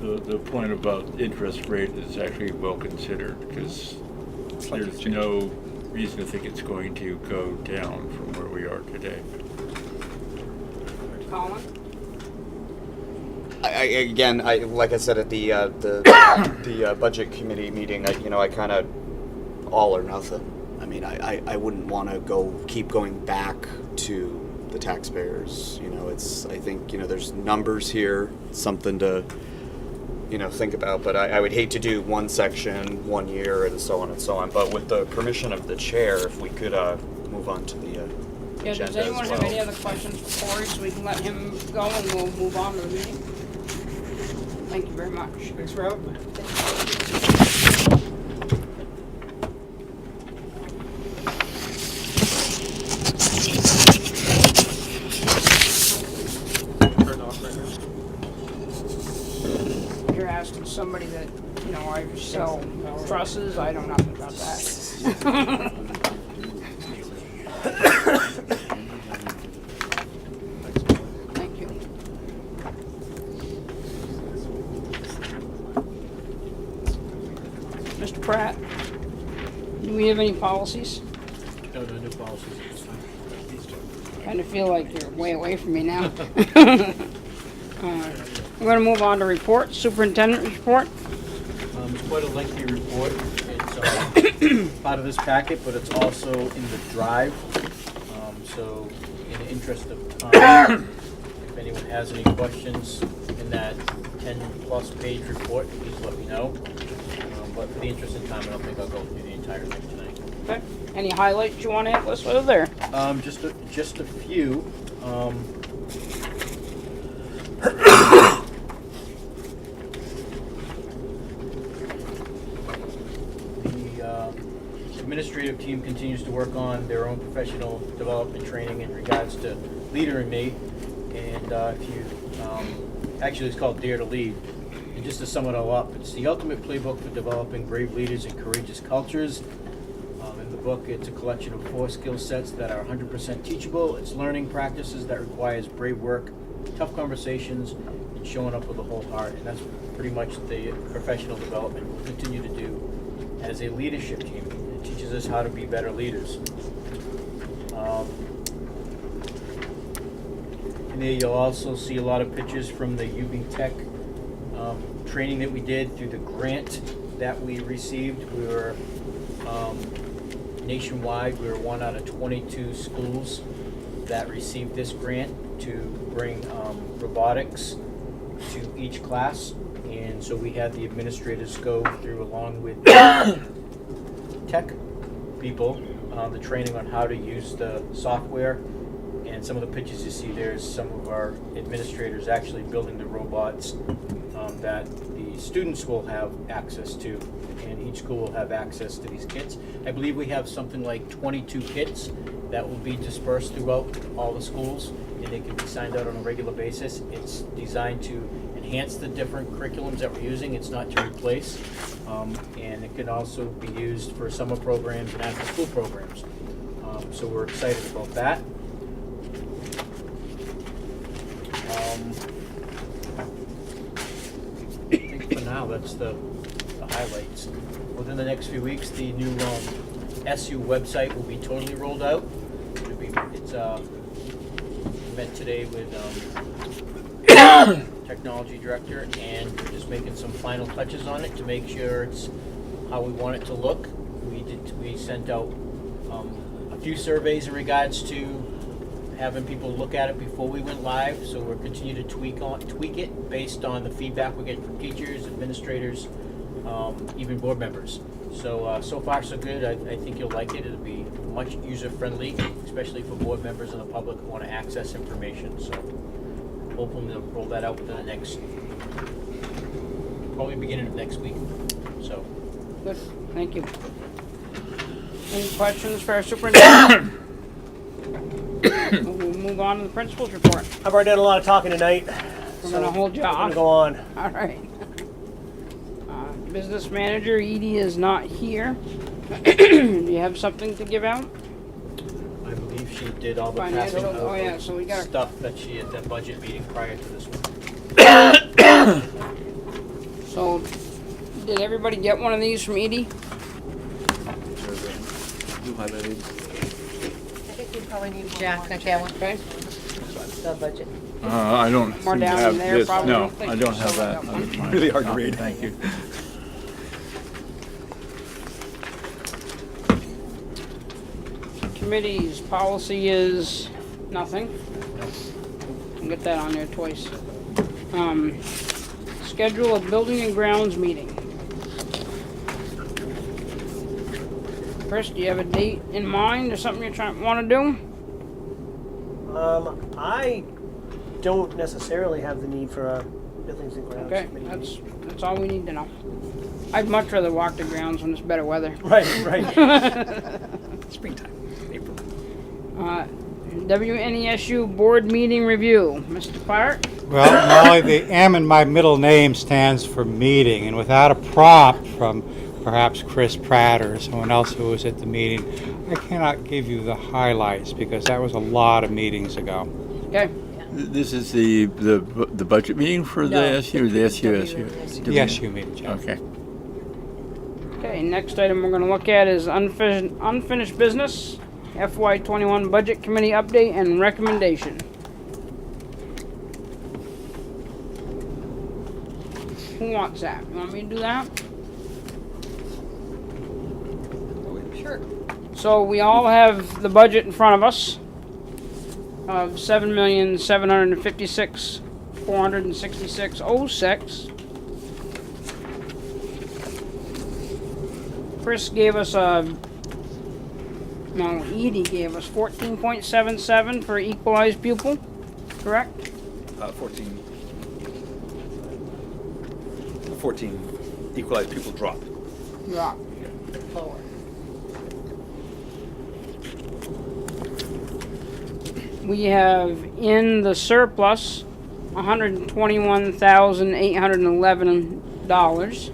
The point about interest rate is actually well considered because there's no reason to think it's going to go down from where we are today. Colin? Again, like I said at the budget committee meeting, I kind of all or nothing. I mean, I wouldn't want to keep going back to the taxpayers. I think there's numbers here, something to think about. But I would hate to do one section 1 year and so on and so on. But with the permission of the chair, if we could move on to the Yeah, agenda does anyone as have well. any other questions for Corey so we can let him go and we'll move on to the meeting? Thank you very much. Thanks for having me. Turn off right now. You're asking somebody that, I sell trusses, I know nothing about that. Thank you. Mr. Pratt, do we have any policies? No new policies at this time. Kind of feel like you're way away from me now. We're going to move on to reports, superintendent report. It's quite a lengthy report. It's part of this packet, but it's also in the drive. So in the interest of time, if anyone has any questions in that 10-plus page report, please let me know. But for the interest of time, I don't think I'll go through the entire thing tonight. Okay. Any highlights you want to hit list with there? Just a few. The administrative team continues to work on their own professional development training in regards to Leader in Me, and actually it's called Dare to Lead. And just to sum it all up, it's the ultimate playbook for developing brave leaders and courageous cultures. In the book, it's a collection of 4 skill sets that are 100% teachable. It's learning practices that requires brave work, tough conversations, and showing up with a whole heart. And that's pretty much the professional development we'll continue to do as a leadership team. It teaches us how to be better leaders. And there you'll also see a lot of pictures from the UB Tech training that we did through the grant that we received. We were nationwide, we were 1 out of 22 schools that received this grant to bring robotics to each class. And so we had the administrators go through, along with tech people, the training on how to use the software And some of the pictures you see there is some of our administrators actually building the robots that the students will have access to, and each school will have access to these kits. I believe we have something like 22 kits that will be dispersed throughout all the schools, and they can be signed out on a regular basis. It's designed to enhance the different curriculums that we're using. It's not to replace, and it can also be used for summer programs and after-school programs. So we're excited about that. I think for now that's the highlights. Within the next few weeks, the new SU website will be totally rolled out. It's met today with technology director, and we're just making some final touches on it to make sure it's how we want it to look. We sent out a few surveys in regards to having people look at it before we went live, so we're continuing to tweak it based on the feedback we're getting from teachers, administrators, even board members. So so far so good. I think you'll like it. It'll be much user-friendly, especially for board members and the public who want to access information. So hopefully they'll roll that out within the next, probably beginning of next week. So Good, thank you. Any questions for our superintendent? We'll move on to the principal's report. I've already done a lot of talking tonight. We're gonna hold you I'm gonna off. go on. All right. Business manager Edie is not here. Do you have something to give out? I believe she did all the Financial- passing of oh, yeah, so we got- stuff that she had that budget meeting prior to this one. So, did everybody get one of these from Edie? You highlighted. I think we probably need Jack, okay, one, Okay. the budget. I don't More seem to down have in there, this. probably. No, Thank I you. don't have So I that. got one. on mine. Really hard to No, read. Thank you. Committees, policy is nothing. I'll get that on there twice. Schedule a building and grounds meeting. Chris, do you have a date in mind or something you're want to do? I don't necessarily have the need for a buildings and grounds Okay, committee. that's all we need to know. I'd much rather walk the grounds when it's better weather. Right, right. Springtime, April. WNESU board meeting review. Mr. Clark? Well, Molly, the M in my middle name stands for meeting, and without a prompt from perhaps Chris Pratt or someone else who was at the meeting, I cannot give you the highlights because that was a lot of meetings ago. Okay. This is the budget meeting for the SU or the SUSU? The SU meeting, Jeff. Okay. Okay, next item we're going to look at is unfinished business, FY21 Budget Committee update and recommendation. Who wants that? You want me to do that? Sure. So we all have the budget in front of us of $7,756,466.06. Chris gave us Edie gave us 14.77 for equalized pupil, correct? 14 equalized pupil drop. Yeah. Lower. We have in the surplus $121,811.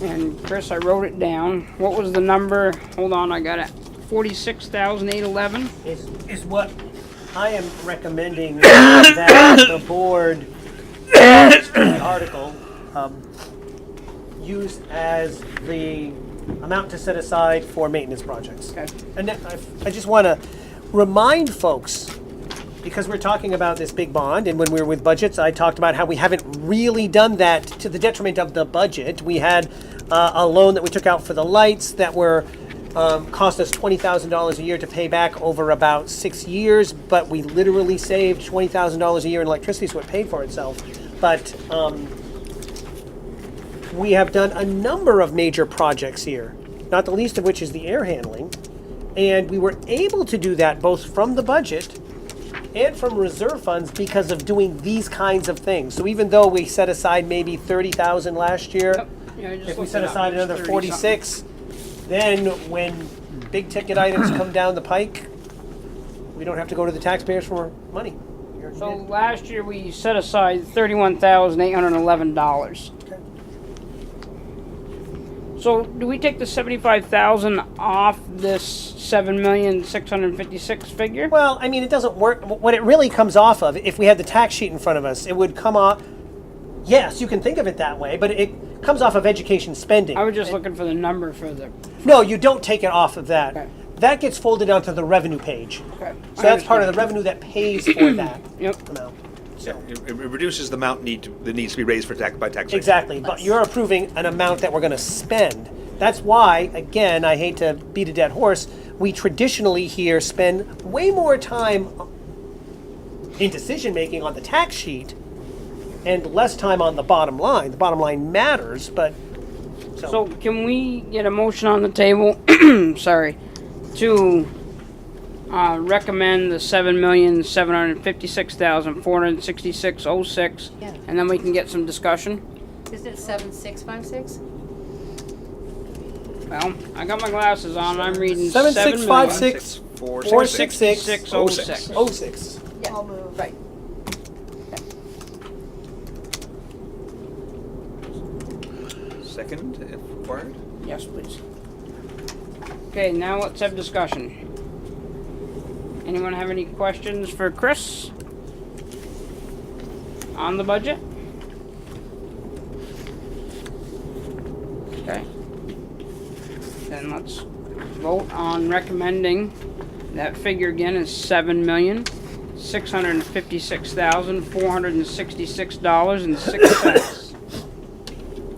And Chris, I wrote it down. What was the number? Hold on, I got it. 46,811. Is what I am recommending that the board the article use as the amount to set aside for maintenance projects. Okay. And I just want to remind folks, because we're talking about this big bond, and when we were with budgets, I talked about how we haven't really done that to the detriment of the budget. We had a loan that we took out for the lights that were cost us $20,000 a year to pay back over about 6 years, but we literally saved $20,000 a year in electricity, so it paid for itself. But we have done a number of major projects here, not the least of which is the air handling. And we were able to do that both from the budget and from reserve funds because of doing these kinds of things. So even though we set aside maybe 30,000 last year, Yep. Yeah, I just if we looked set it up. aside It's another 30 something. 46, then when big ticket items come down the pike, we don't have to go to the taxpayers for money. So last year we set aside $31,811. Okay. So do we take the 75,000 off this 7,656 figure? Well, I mean, it doesn't work. What it really comes off of, if we had the tax sheet in front of us, it would come off. Yes, you can think of it that way, but it comes off of education spending. I was just looking for the number for the. No, you don't take it off of that. Okay. That gets folded onto the revenue page. Okay. So that's part of the revenue that pays for that Yep. amount. Yeah, it reduces the amount that needs to be raised by taxation. Exactly, but you're approving an amount that we're going to spend. That's why, again, I hate to beat a dead horse, we traditionally here spend way more time in decision making on the tax sheet and less time on the bottom line. The bottom line matters, but So can we get a motion on the table? Sorry, to recommend the 7,756,466.06, Yeah. and then we can get some discussion. Isn't it 7656? Well, I got my glasses on. I'm reading 7656 466 466.06. 06. Yeah. I'll move. Right. Second, if required. Yes, please. Okay, now let's have discussion. Anyone have any questions for Chris on the budget? Okay. Then let's vote on recommending that figure again is $7,656,466.06.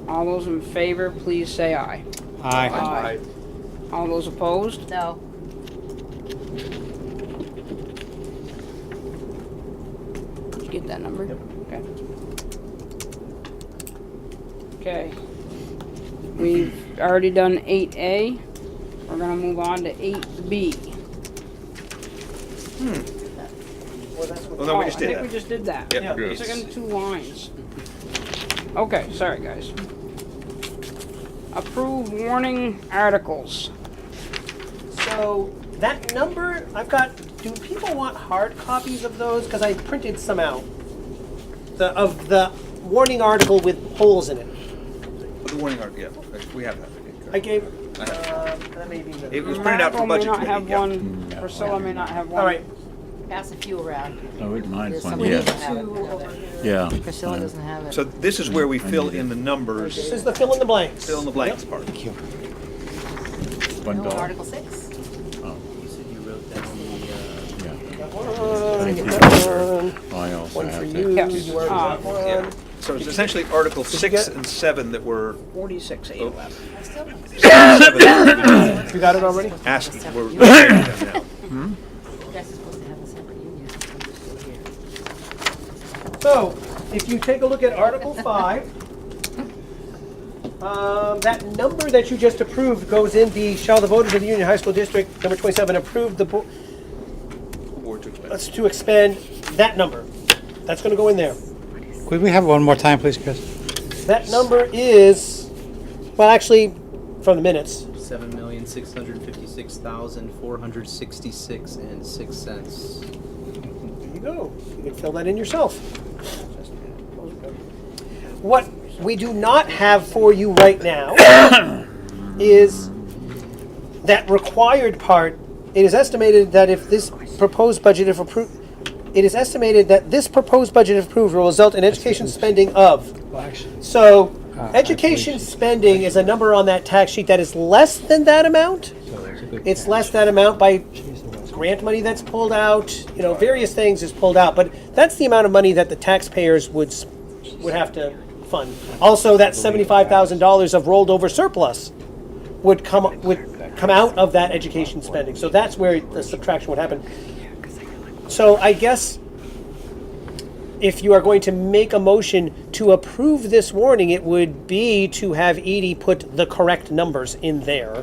All those in favor, please say aye. Aye. Aye. All those opposed? No. Did you get that number? Okay. Okay. We've already done 8A. We're gonna move on to 8B. Well, no, we just I did think that. we just did that. Yep. Yeah. It's like in 2 lines. Okay, sorry guys. Approve warning articles. So that number, I've got, do people want hard copies of those? Because I printed some out. Of the warning article with holes in it. The warning article, yeah, we have that. I gave, I have that may be It the, was printed out for Marco may budget not have committee, yeah. one. Priscilla may not have one. all right. Pass a few around. I wouldn't mind There's one, someone yeah. who doesn't have it. Two over here. Yeah. Priscilla fine. doesn't have it. So this is where we fill in the numbers, This is the fill in the blanks. fill in the blanks part. One No, dollar. Article 6. Oh, You said you wrote down yeah. That one, Thank get you. that one. Oh, I also One for have you. that. Yes. You already got one. Yeah. So it's essentially Article 6 and 7 that were 46,811. 7 You got it already? asking. We're writing them now. You guys are supposed to have a separate union. I'm just still here. So, if you take a look at Article 5, that number that you just approved goes in the, shall the voters of the Union High School District, number 27, approve the, Award to expend. let's to expend that number. That's gonna go in there. Could we have it one more time, please, Chris? That number is, well, actually, from the minutes, 7,656,466.06. there you go. You can fill that in yourself. What we do not have for you right now is that required part. It is estimated that if this proposed budget, if approved, it is estimated that this proposed budget, if approved, will result in education spending of. So, education spending is a number on that tax sheet that is less than that amount. It's less that amount by grant money that's pulled out, various things is pulled out, but that's the amount of money that the taxpayers would have to fund. Also, that $75,000 of rolled over surplus would come out of that education spending. So that's where the subtraction would happen. So I guess if you are going to make a motion to approve this warning, it would be to have Edie put the correct numbers in there.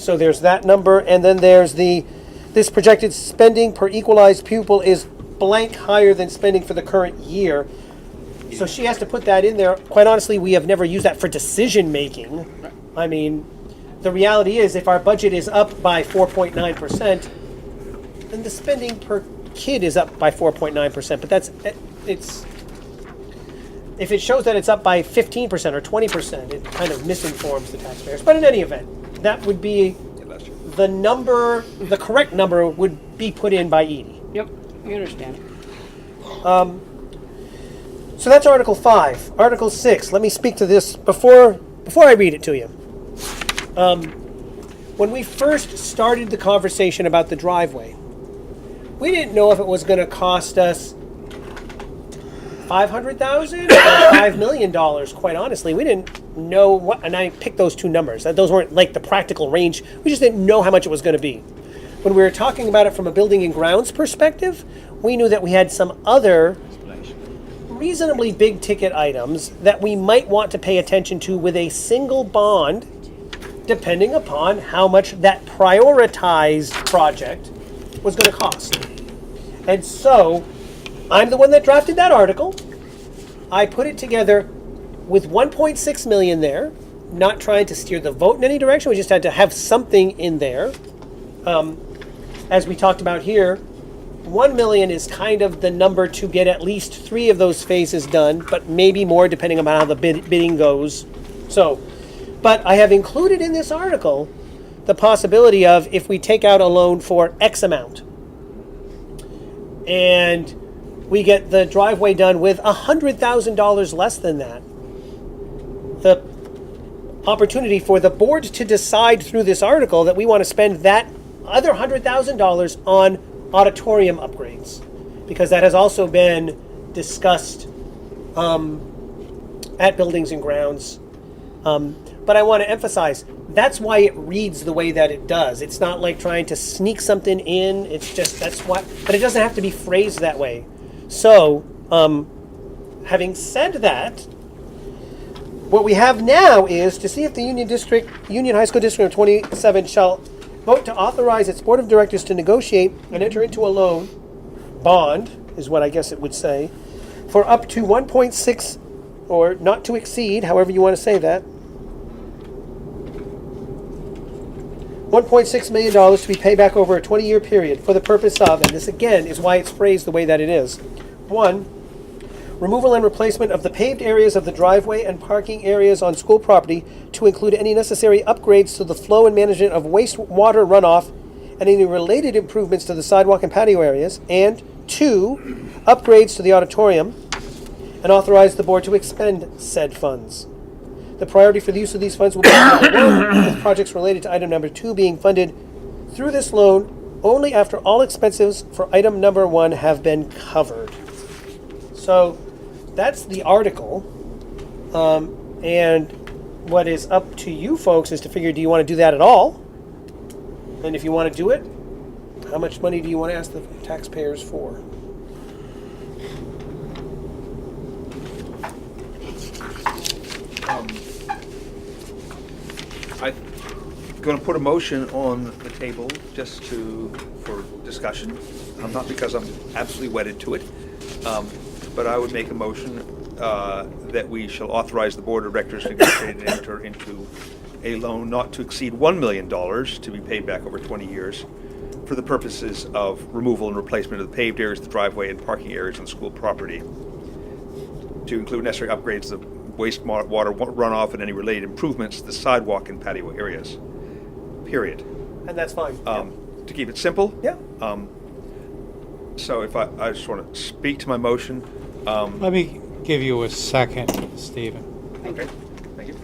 So there's that number, and then there's this projected spending per equalized pupil is blank higher than spending for the current year. So she has to put that in there. Quite honestly, we have never used that for decision making. I mean, the reality is if our budget is up by 4.9%, then the spending per kid is up by 4.9%. But it's if it shows that it's up by 15% or 20%, it kind of misinforms the taxpayers. But in any event, that would be the number, the correct number would be put in by Edie. Yep, we understand. So that's Article 5. Article 6, let me speak to this before I read it to you. When we first started the conversation about the driveway, we didn't know if it was going to cost us $500,000 or $5 million, quite honestly. We didn't know what, and I picked those two numbers. Those weren't like the practical range. We just didn't know how much it was going to be. When we were talking about it from a building and grounds perspective, we knew that we had some other reasonably big ticket items that we might want to pay attention to with a single bond, depending upon how much that prioritized project was going to cost. And so, I'm the one that drafted that article. I put it together with 1.6 million there, not trying to steer the vote in any direction. We just had to have something in there. As we talked about here, 1 million is kind of the number to get at least 3 of those phases done, but maybe more depending on how the bidding goes. So, but I have included in this article the possibility of if we take out a loan for X amount and we get the driveway done with $100,000 less than that, the opportunity for the board to decide through this article that we want to spend that other $100,000 on auditorium upgrades, because that has also been discussed at Buildings and Grounds. But I want to emphasize, that's why it reads the way that it does. It's not like trying to sneak something in. It's just, that's why, but it doesn't have to be phrased that way. So, having said that, what we have now is to see if the Union High School District of 27 shall vote to authorize its board of directors to negotiate and enter into a loan, bond is what I guess it would say, for up to 1.6, or not to exceed, however you want to say that, $1.6 million to be paid back over a 20-year period for the purpose of, and this again is why it's phrased the way that it is. 1, removal and replacement of the paved areas of the driveway and parking areas on school property to include any necessary upgrades to the flow and management of wastewater runoff and any related improvements to the sidewalk and patio areas. And 2, upgrades to the auditorium, and authorize the board to expend said funds. The priority for the use of these funds will be number 1, with projects related to item number 2 being funded through this loan only after all expenses for item number 1 have been covered. So that's the article, and what is up to you folks is to figure, do you want to do that at all? And if you want to do it, how much money do you want to ask the taxpayers for? I'm going to put a motion on the table just for discussion, not because I'm absolutely wedded to it, but I would make a motion that we shall authorize the board of directors to negotiate and enter into a loan not to exceed $1 million to be paid back over 20 years for the purposes of removal and replacement of the paved areas, the driveway, and parking areas on school property, to include necessary upgrades of wastewater runoff and any related improvements to the sidewalk and patio areas. Period. And that's fine. To keep it simple. Yeah. So if I just want to speak to my motion. Let me give you a second, Stephen. Okay. Thank you.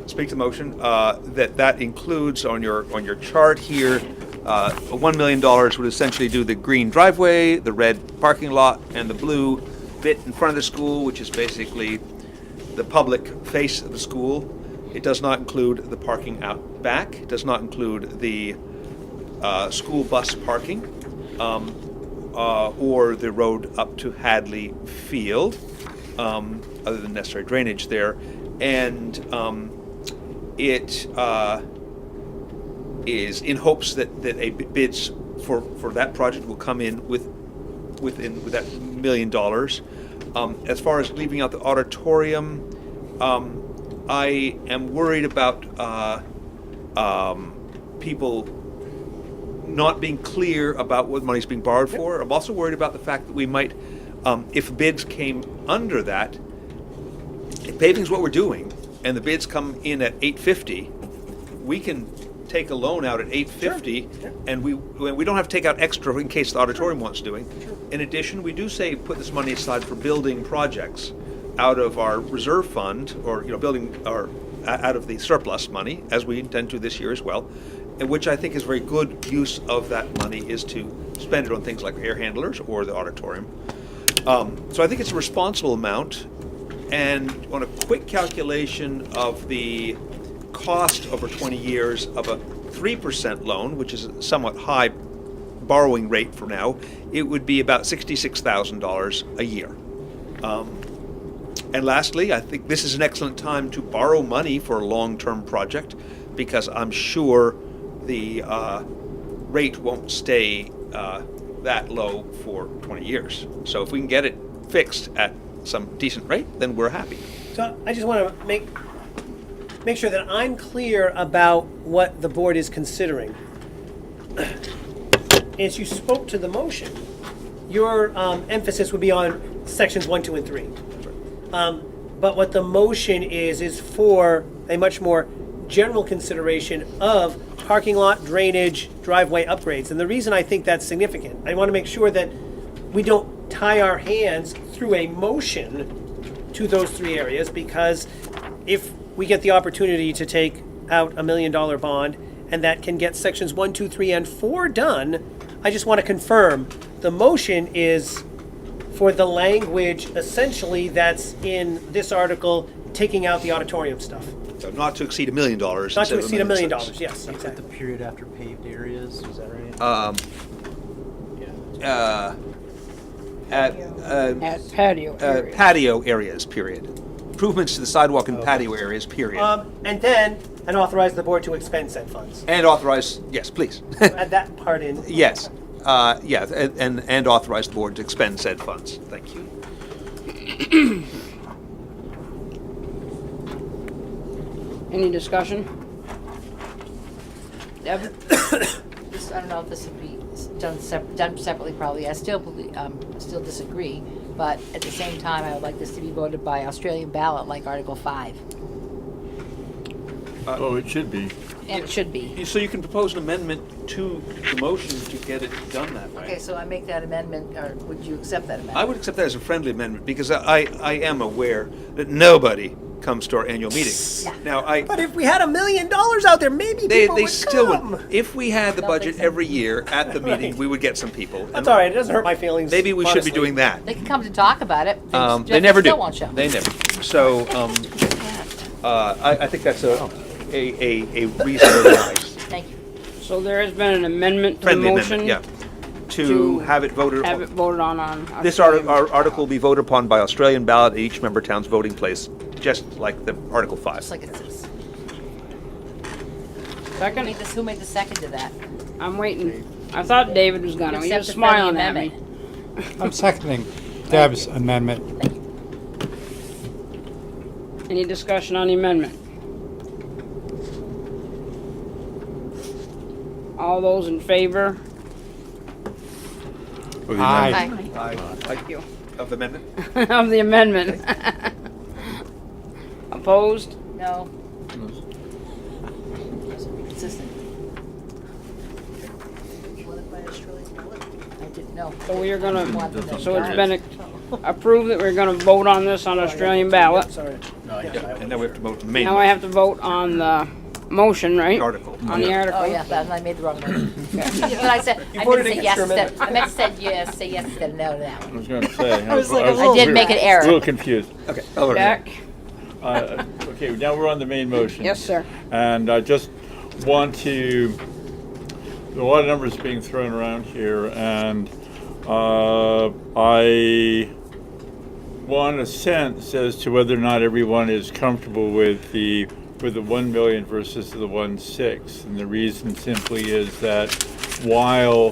Speak to the motion that includes on your chart here. $1 million would essentially do the green driveway, the red parking lot, and the blue bit in front of the school, which is basically the public face of the school. It does not include the parking out back. It does not include the school bus parking or the road up to Hadley Field, other than necessary drainage there. And it is in hopes that a bids for that project will come in with that $1 million. As far as leaving out the auditorium, I am worried about people not being clear about what money's being borrowed for. I'm also worried about the fact that we might, if bids came under that, if paving's what we're doing, and the bids come in at $850, we can take a loan out at $850, and we don't have to take out extra in case the auditorium wants doing. In addition, we do say put this money aside for building projects out of our reserve fund, or building or out of the surplus money, as we intend to this year as well, and which I think is very good use of that money is to spend it on things like air handlers or the auditorium. So I think it's a responsible amount, and on a quick calculation of the cost over 20 years of a 3% loan, which is a somewhat high borrowing rate for now, it would be about $66,000 a year. And lastly, I think this is an excellent time to borrow money for a long-term project, because I'm sure the rate won't stay that low for 20 years. So if we can get it fixed at some decent rate, then we're happy. So I just want to make sure that I'm clear about what the board is considering. As you spoke to the motion, your emphasis would be on sections 1, 2, and 3. But what the motion is for a much more general consideration of parking lot, drainage, driveway upgrades. And the reason I think that's significant, I want to make sure that we don't tie our hands through a motion to those 3 areas, because if we get the opportunity to take out $1 million bond and that can get sections 1, 2, 3, and 4 done, I just want to confirm the motion is for the language essentially that's in this article, taking out the auditorium stuff. So not to exceed $1 million. Not to exceed $1 million, yes, The exactly. period after paved areas, is that right? At patio areas. Patio areas, period. Improvements to the sidewalk and patio areas, period. And then, and authorize the board to expend said funds. And authorize, yes, please. Add that part in. Yes, and authorize the board to expend said funds. Thank you. Any discussion? Deb? This, I don't know if this would be done separately probably. I still believe, still disagree, but at the same time, I would like this to be voted by Australian ballot like Article 5. Oh, it should be. And it should be. So you can propose an amendment to the motion to get it done that way. Okay, so I make that amendment, or would you accept that amendment? I would accept that as a friendly amendment, because I am aware that nobody comes to our annual meeting. Yeah. Now, But if we had $1 million out there, maybe people they would still come. would. If we had the don't budget think so. every year at the meeting, Right. we would get some people. That's all right. It doesn't hurt my feelings. Maybe we should be honestly. doing that. They can come to talk about it. They never do. Still won't show. They never. So I think that's a reasonable advice. Thank you. So there has been an amendment to the Friendly motion. amendment, yeah. To have it voted Have it voted on. This Australian article will be voted upon by Australian ballot at each member town's voting place, just like the Article 5. Just like it says. Second? Who made the second to that? I'm waiting. I thought David was gonna. He Accept was the friendly smiling at me. amendment. I'm seconding Deb's amendment. Any discussion on the amendment? All those in favor? Aye. Thank you. Of the amendment? Of the amendment. Opposed? No. Consistent. I didn't know. So we are gonna, Want them so it's to- been approved that we're gonna vote on this on Australian ballot. Sorry. And now we have to vote on the main Now I have to vote on the motion, right? article. On the article. Oh, yeah, that, I made the wrong one. But I said, I meant voted to say against yes your instead, amendment. I meant to say yes instead of no to that I one. was going to say. I was like a was little- I did make an a error. little confused. Okay. Jack? Okay, now we're on the main motion. Yes, sir. And I just want to, there are a lot of numbers being thrown around here, and I want a sense as to whether or not everyone is comfortable with the with the 1 million versus the 1.6, and the reason simply is that while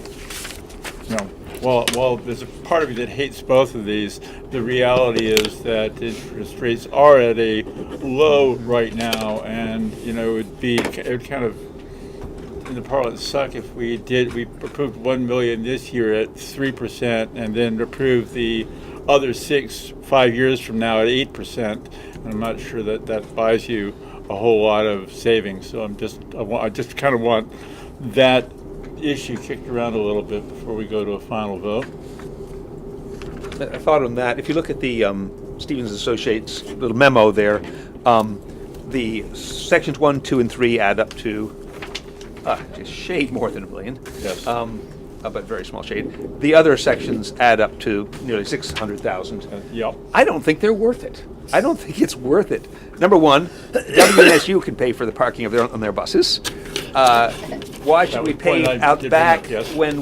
there's a part of me that hates both of these, the reality is that interest rates are at a low right now, and it would kind of, in the parlance, suck if we approved 1 million this year at 3% and then approved the other 5 years from now at 8%. And I'm not sure that buys you a whole lot of savings. So I just kind of want that issue kicked around a little bit before we go to a final vote. A thought on that. If you look at the Stevens Associates little memo there, the sections 1, 2, and 3 add up to just shade more than $1 million. Yes. But very small shade. The other sections add up to nearly 600,000. Yep. I don't think they're worth it. I don't think it's worth it. Number one, WNSU can pay for the parking on their buses. Why should we pay out back when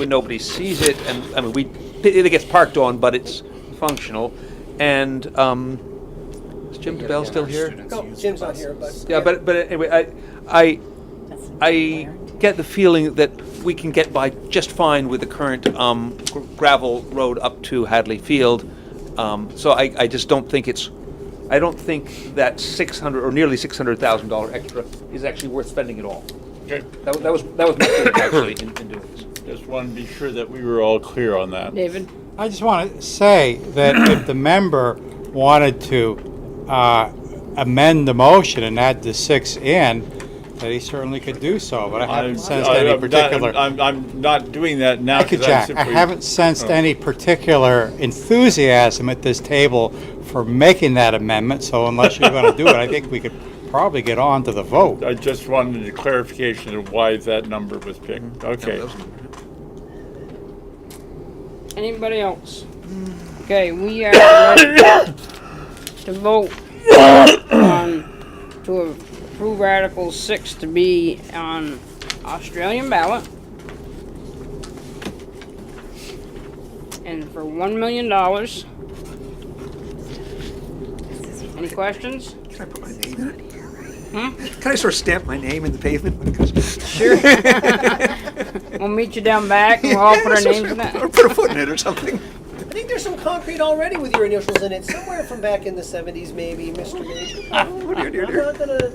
nobody sees it? And I mean, it gets parked on, but it's functional. And is Jim DeBell still here? No, Jim's not here, but Yeah, but anyway, I get the feeling that we can get by just fine with the current gravel road up to Hadley Field. So I just don't think I don't think that $600 or nearly $600,000 extra is actually worth spending at all. Okay. That was my feeling actually in doing this. Just want to be sure that we were all clear on that. David? I just want to say that if the member wanted to amend the motion and add the 6 in, that he certainly could do so, but I haven't sensed any particular... I'm not doing that now. Jack, I haven't sensed any particular enthusiasm at this table for making that amendment, so unless you're going to do it, I think we could probably get on to the vote. I just wanted a clarification of why that number was picked. Okay. Anybody else? Okay, we are ready to vote to approve Article 6 to be on Australian ballot. And for $1 million. Any questions? Can I put my name in it? Can I sort of stamp my name in the pavement when it comes? Sure. We'll meet you down back and we'll all put our names in that. Or put a foot in it or something. I think there's some concrete already with your initials in it, somewhere from back in the 70s, maybe, Mr. Major. Oh, dear, dear, dear. I'm not gonna...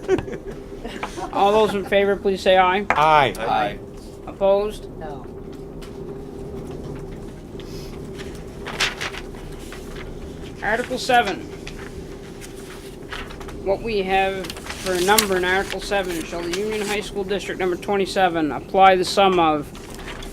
All those in favor, please say aye. Aye. Aye. Opposed? No. Article 7. What we have for a number in Article 7, shall the Union High School District number 27 apply the sum of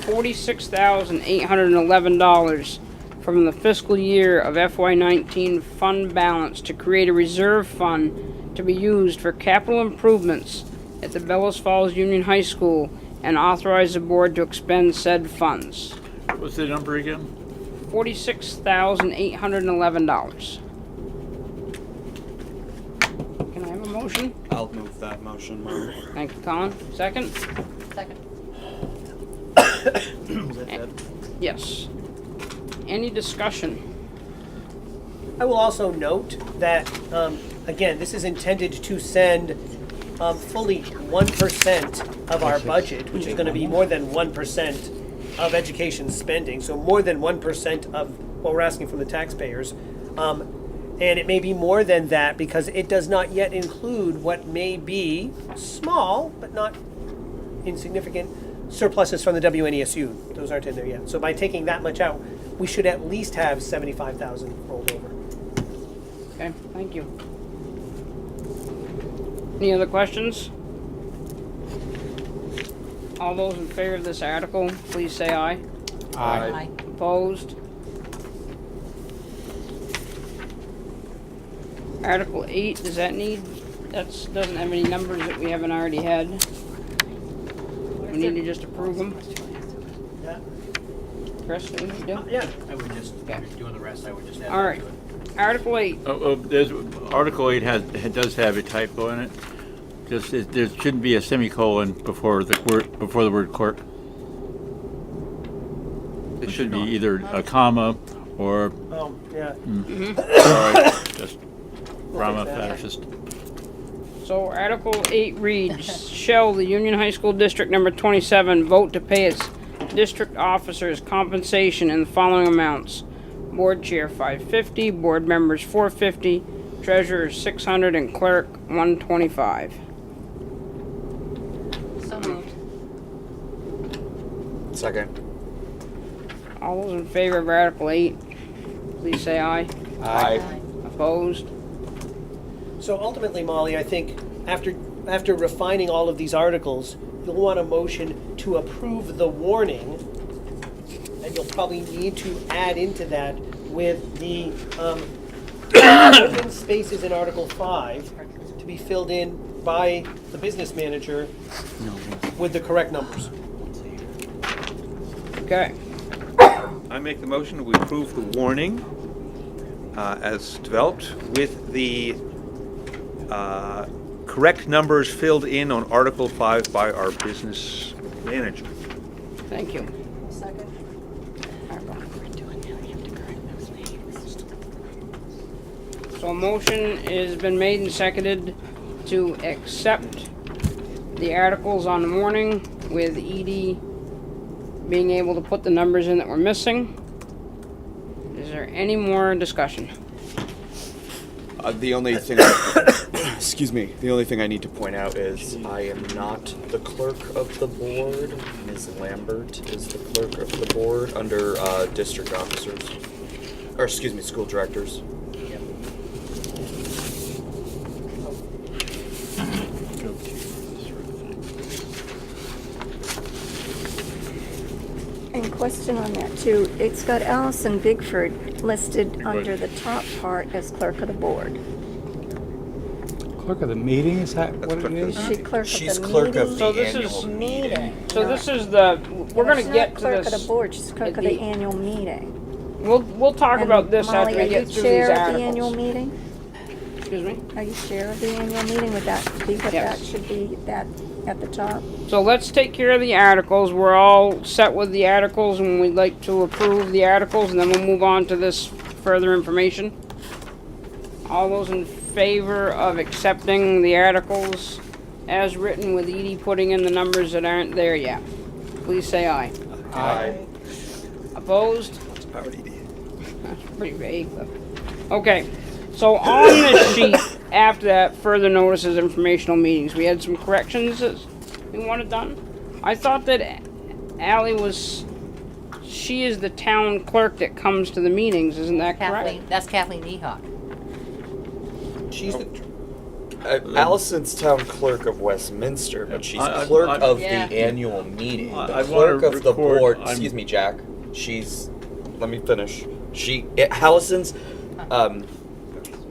$46,811 from the fiscal year of FY19 fund balance to create a reserve fund to be used for capital improvements at the Bellows Falls Union High School and authorize the board to expend said funds. What's the number again? $46,811. Can I have a motion? I'll move that motion, Mark. Thank you, Colin. Second? Second. Yes. Any discussion? I will also note that, again, this is intended to send fully 1% of our budget, which is going to be more than 1% of education spending, so more than 1% of what we're asking from the taxpayers. And it may be more than that because it does not yet include what may be small, but not insignificant, surpluses from the WNESU. Those aren't in there yet. So by taking that much out, we should at least have 75,000 rolled over. Okay, thank you. Any other questions? All those in favor of this article, please say aye. Aye. Opposed? Article 8, does that doesn't have any numbers that we haven't already had. We need to just approve them. Yeah. Chris, what do you do? Yeah. I would just, if you're doing the rest, I would just add All that right. to it. Article 8. There's Article 8 does have a typo in it. Just there shouldn't be a semicolon before the word clerk. It should be either a comma or Oh, yeah. sorry, just We'll Rama fix that. fascist. So Article 8 reads, shall the Union High School District Number 27 vote to pay its district officers compensation in the following amounts? Board Chair $550, Board Members $450, Treasurer $600, and Clerk $125. So moved. Second. All those in favor of Article 8, please say aye. Aye. Opposed? So ultimately, Molly, I think after refining all of these articles, you'll want a motion to approve the warning, and you'll probably need to add into that with the open spaces in Article 5 to be filled in by the business manager with the correct numbers. Okay. I make the motion, we approve the warning as developed with the correct numbers filled in on Article 5 by our business manager. Thank you. Second. So a motion has been made and seconded to accept the articles on the warning with Edie being able to put the numbers in that we're missing. Is there any more discussion? The only thing, excuse me, the only thing I need to point out is I am not the clerk of the board. Ms. Lambert is the clerk of the board under district officers, or excuse me, school directors. And question on that too, it's got Allison Bigford listed under the top part as clerk of the board. Clerk of the meeting, is that what it Is is? she clerk She's of the clerk meeting? of the So this annual is- meeting. So this is the, we're gonna She's get not to clerk of this. the board, she's clerk at of the annual meeting. We'll talk And about this after Molly, we get through these Are you chair of the annual articles. meeting? Excuse me? Are you chair of the annual meeting? Would that be what Yes. that should be, that at the top? So let's take care of the articles. We're all set with the articles and we'd like to approve the articles and then we'll move on to this further information. All those in favor of accepting the articles as written with Edie putting in the numbers that aren't there yet, please say aye. Aye. Opposed? It's powered ED. That's pretty vague, but, okay. So on this sheet, after that, further notices, informational meetings, we had some corrections that we wanted done. I thought that Ally she is the town clerk that comes to the meetings, isn't that correct? Kathleen, that's Kathleen Ehawk. She's the Allison's town clerk of Westminster, but she's I- clerk I- of Yeah. the annual meeting. I The wanna clerk of the record- board, I'm- excuse me, Jack, she's, let me finish. Allison's,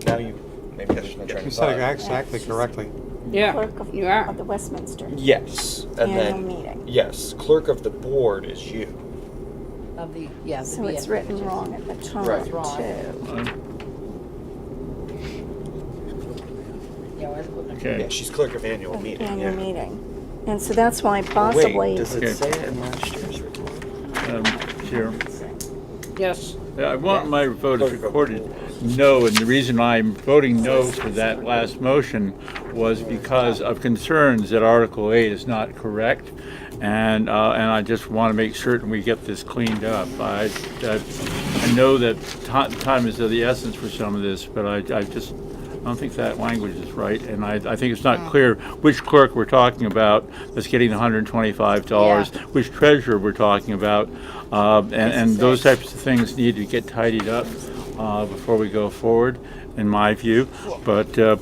now you, maybe there's no train You of said it thought. exactly correctly. Yeah, Clerk of, you are. of the Westminster Yes, and annual then, meeting. yes, clerk of the board is you. Of the, yeah. the So it's BFUHS. written wrong at the top Right. It's wrong. too. Yeah, I was looking. Yeah, Okay. she's clerk of annual Of meeting, annual yeah. meeting. And so that's why Wait, possibly. does it Okay. say it in last year's report? Chair. Yes. I want my vote is recorded no, and the reason I'm voting no for that last motion was because of concerns that Article 8 is not correct, and I just want to make certain we get this cleaned up. I know that time is of the essence for some of this, but I don't think that language is right, and I think it's not clear which clerk we're talking about that's getting the $125, Yeah. which treasurer we're talking about, and those types of things need to get tidied up before we go forward, in my view. But the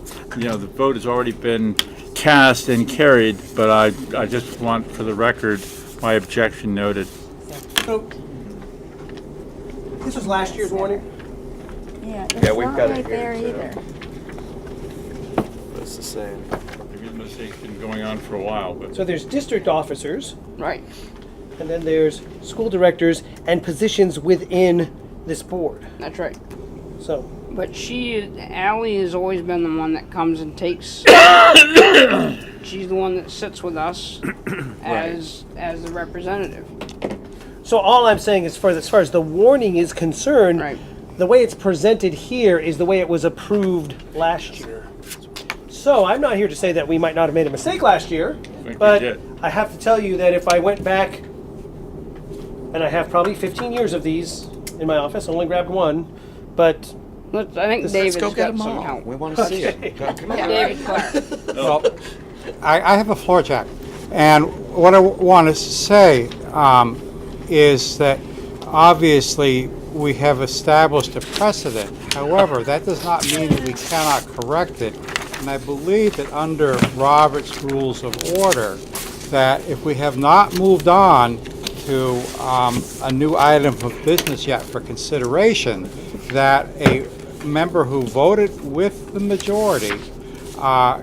vote has already been cast and carried, but I just want, for the record, my objection noted. So, this was last year's warning? Yeah, Yeah, it's we've not got it right here, there too. either. It's the same. Maybe the mistake's been going on for a while, but. So there's district officers, Right. and then there's school directors and positions within this board. That's right. So, But Ally has always been the one that comes and takes. She's the one that sits with us as the representative. so all I'm saying is, as far as the warning is concerned, Right. the way it's presented here is the way it was approved last year. So I'm not here to say that we might not have made a mistake last year, we but did. I have to tell you that if I went back, and I have probably 15 years of these in my office, I only grabbed one, but I think David's Let's go get got them some all. help. We want to see it. Come on. David Clark. Well, I have a floor, Jack. And what I want to say is that obviously we have established a precedent. However, that does not mean that we cannot correct it. And I believe that under Robert's Rules of Order, that if we have not moved on to a new item of business yet for consideration, that a member who voted with the majority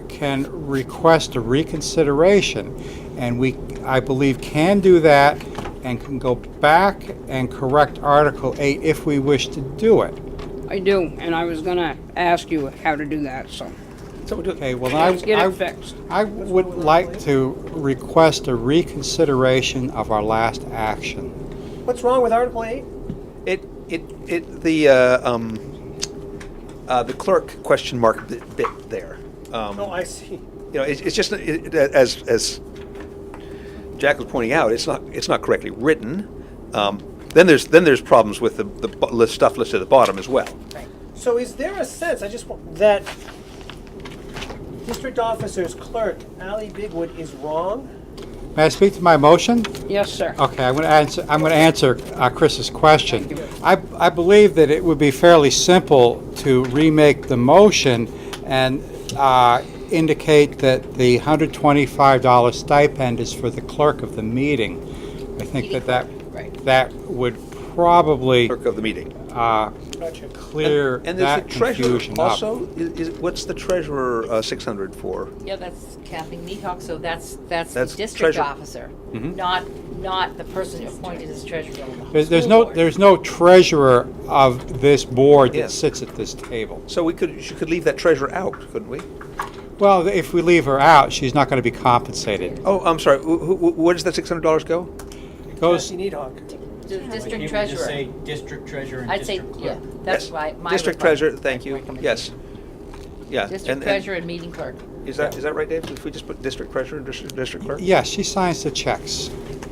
can request a reconsideration. And we, I believe, can do that and can go back and correct Article 8 if we wish to do it. I do, and I was gonna ask you how to do that, so Okay, well, let's get it fixed. I would like to request a reconsideration of our last action. what's wrong with Article 8? The clerk question mark bit there. Oh, I see. You know, it's just as Jack was pointing out, it's not correctly written. Then there's problems with the stuff listed at the bottom as well. So is there a sense, I just want, that District Officer's clerk, Ally Bigwood, is wrong? May I speak to my motion? Yes, sir. Okay, I'm going to answer Chris's question. I believe that it would be fairly simple to remake the motion and indicate that the $125 stipend is for the clerk of the meeting. I think that would probably Clerk of the meeting. Gotcha. clear And there's that the treasurer confusion up. also. What's the treasurer 600 for? Yeah, that's Kathleen Meacock, so that's the That's district treasurer. officer, Mhm. not the person appointed as treasurer of the whole There's school no board. there's no treasurer of this board that Yeah. sits at this table. So she could leave that treasurer out, couldn't we? Well, if we leave her out, she's not going to be compensated. Oh, I'm sorry. Where does that $600 go? Goes Kathy Needhawk. The Like, district you could treasurer. just say district treasurer and I'd say, district yeah, clerk. that's Yes. right. My District request- treasurer. Thank you. recommendation. Yes. Yeah. District treasurer and meeting clerk. Is that right, Dave? If we just put district treasurer and district clerk? yes, she signs the checks.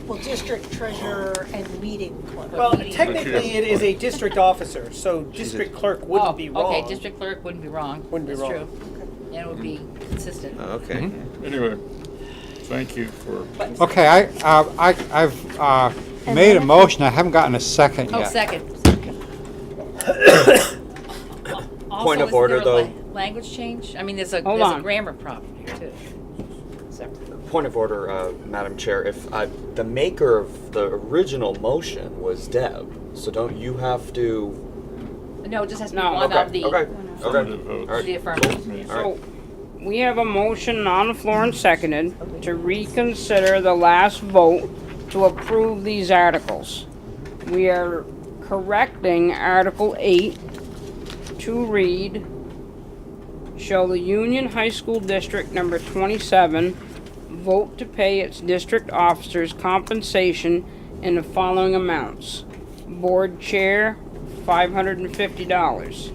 Well, district treasurer and meeting clerk. Well, technically, it is a district officer, so district clerk wouldn't be wrong. Okay, district clerk wouldn't be wrong. Wouldn't be That's wrong. true. And it would be consistent. Oh, okay. Anyway, thank you for. Okay, I've And made a then- motion. I haven't gotten a second Oh, yet. second. Point of order, though. Language change? I mean, there's a Hold there's a on. grammar problem here too. Separate. Point of order, Madam Chair. If the maker of the original motion was Deb, so don't you have to? No, it just has to be No. one of the Affirmative votes. All right. the affirmative. All right. So, we have a motion on the floor and seconded to reconsider the last vote to approve these articles. We are correcting Article 8 to read, shall the Union High School District Number 27 vote to pay its district officers compensation in the following amounts. Board Chair, $550.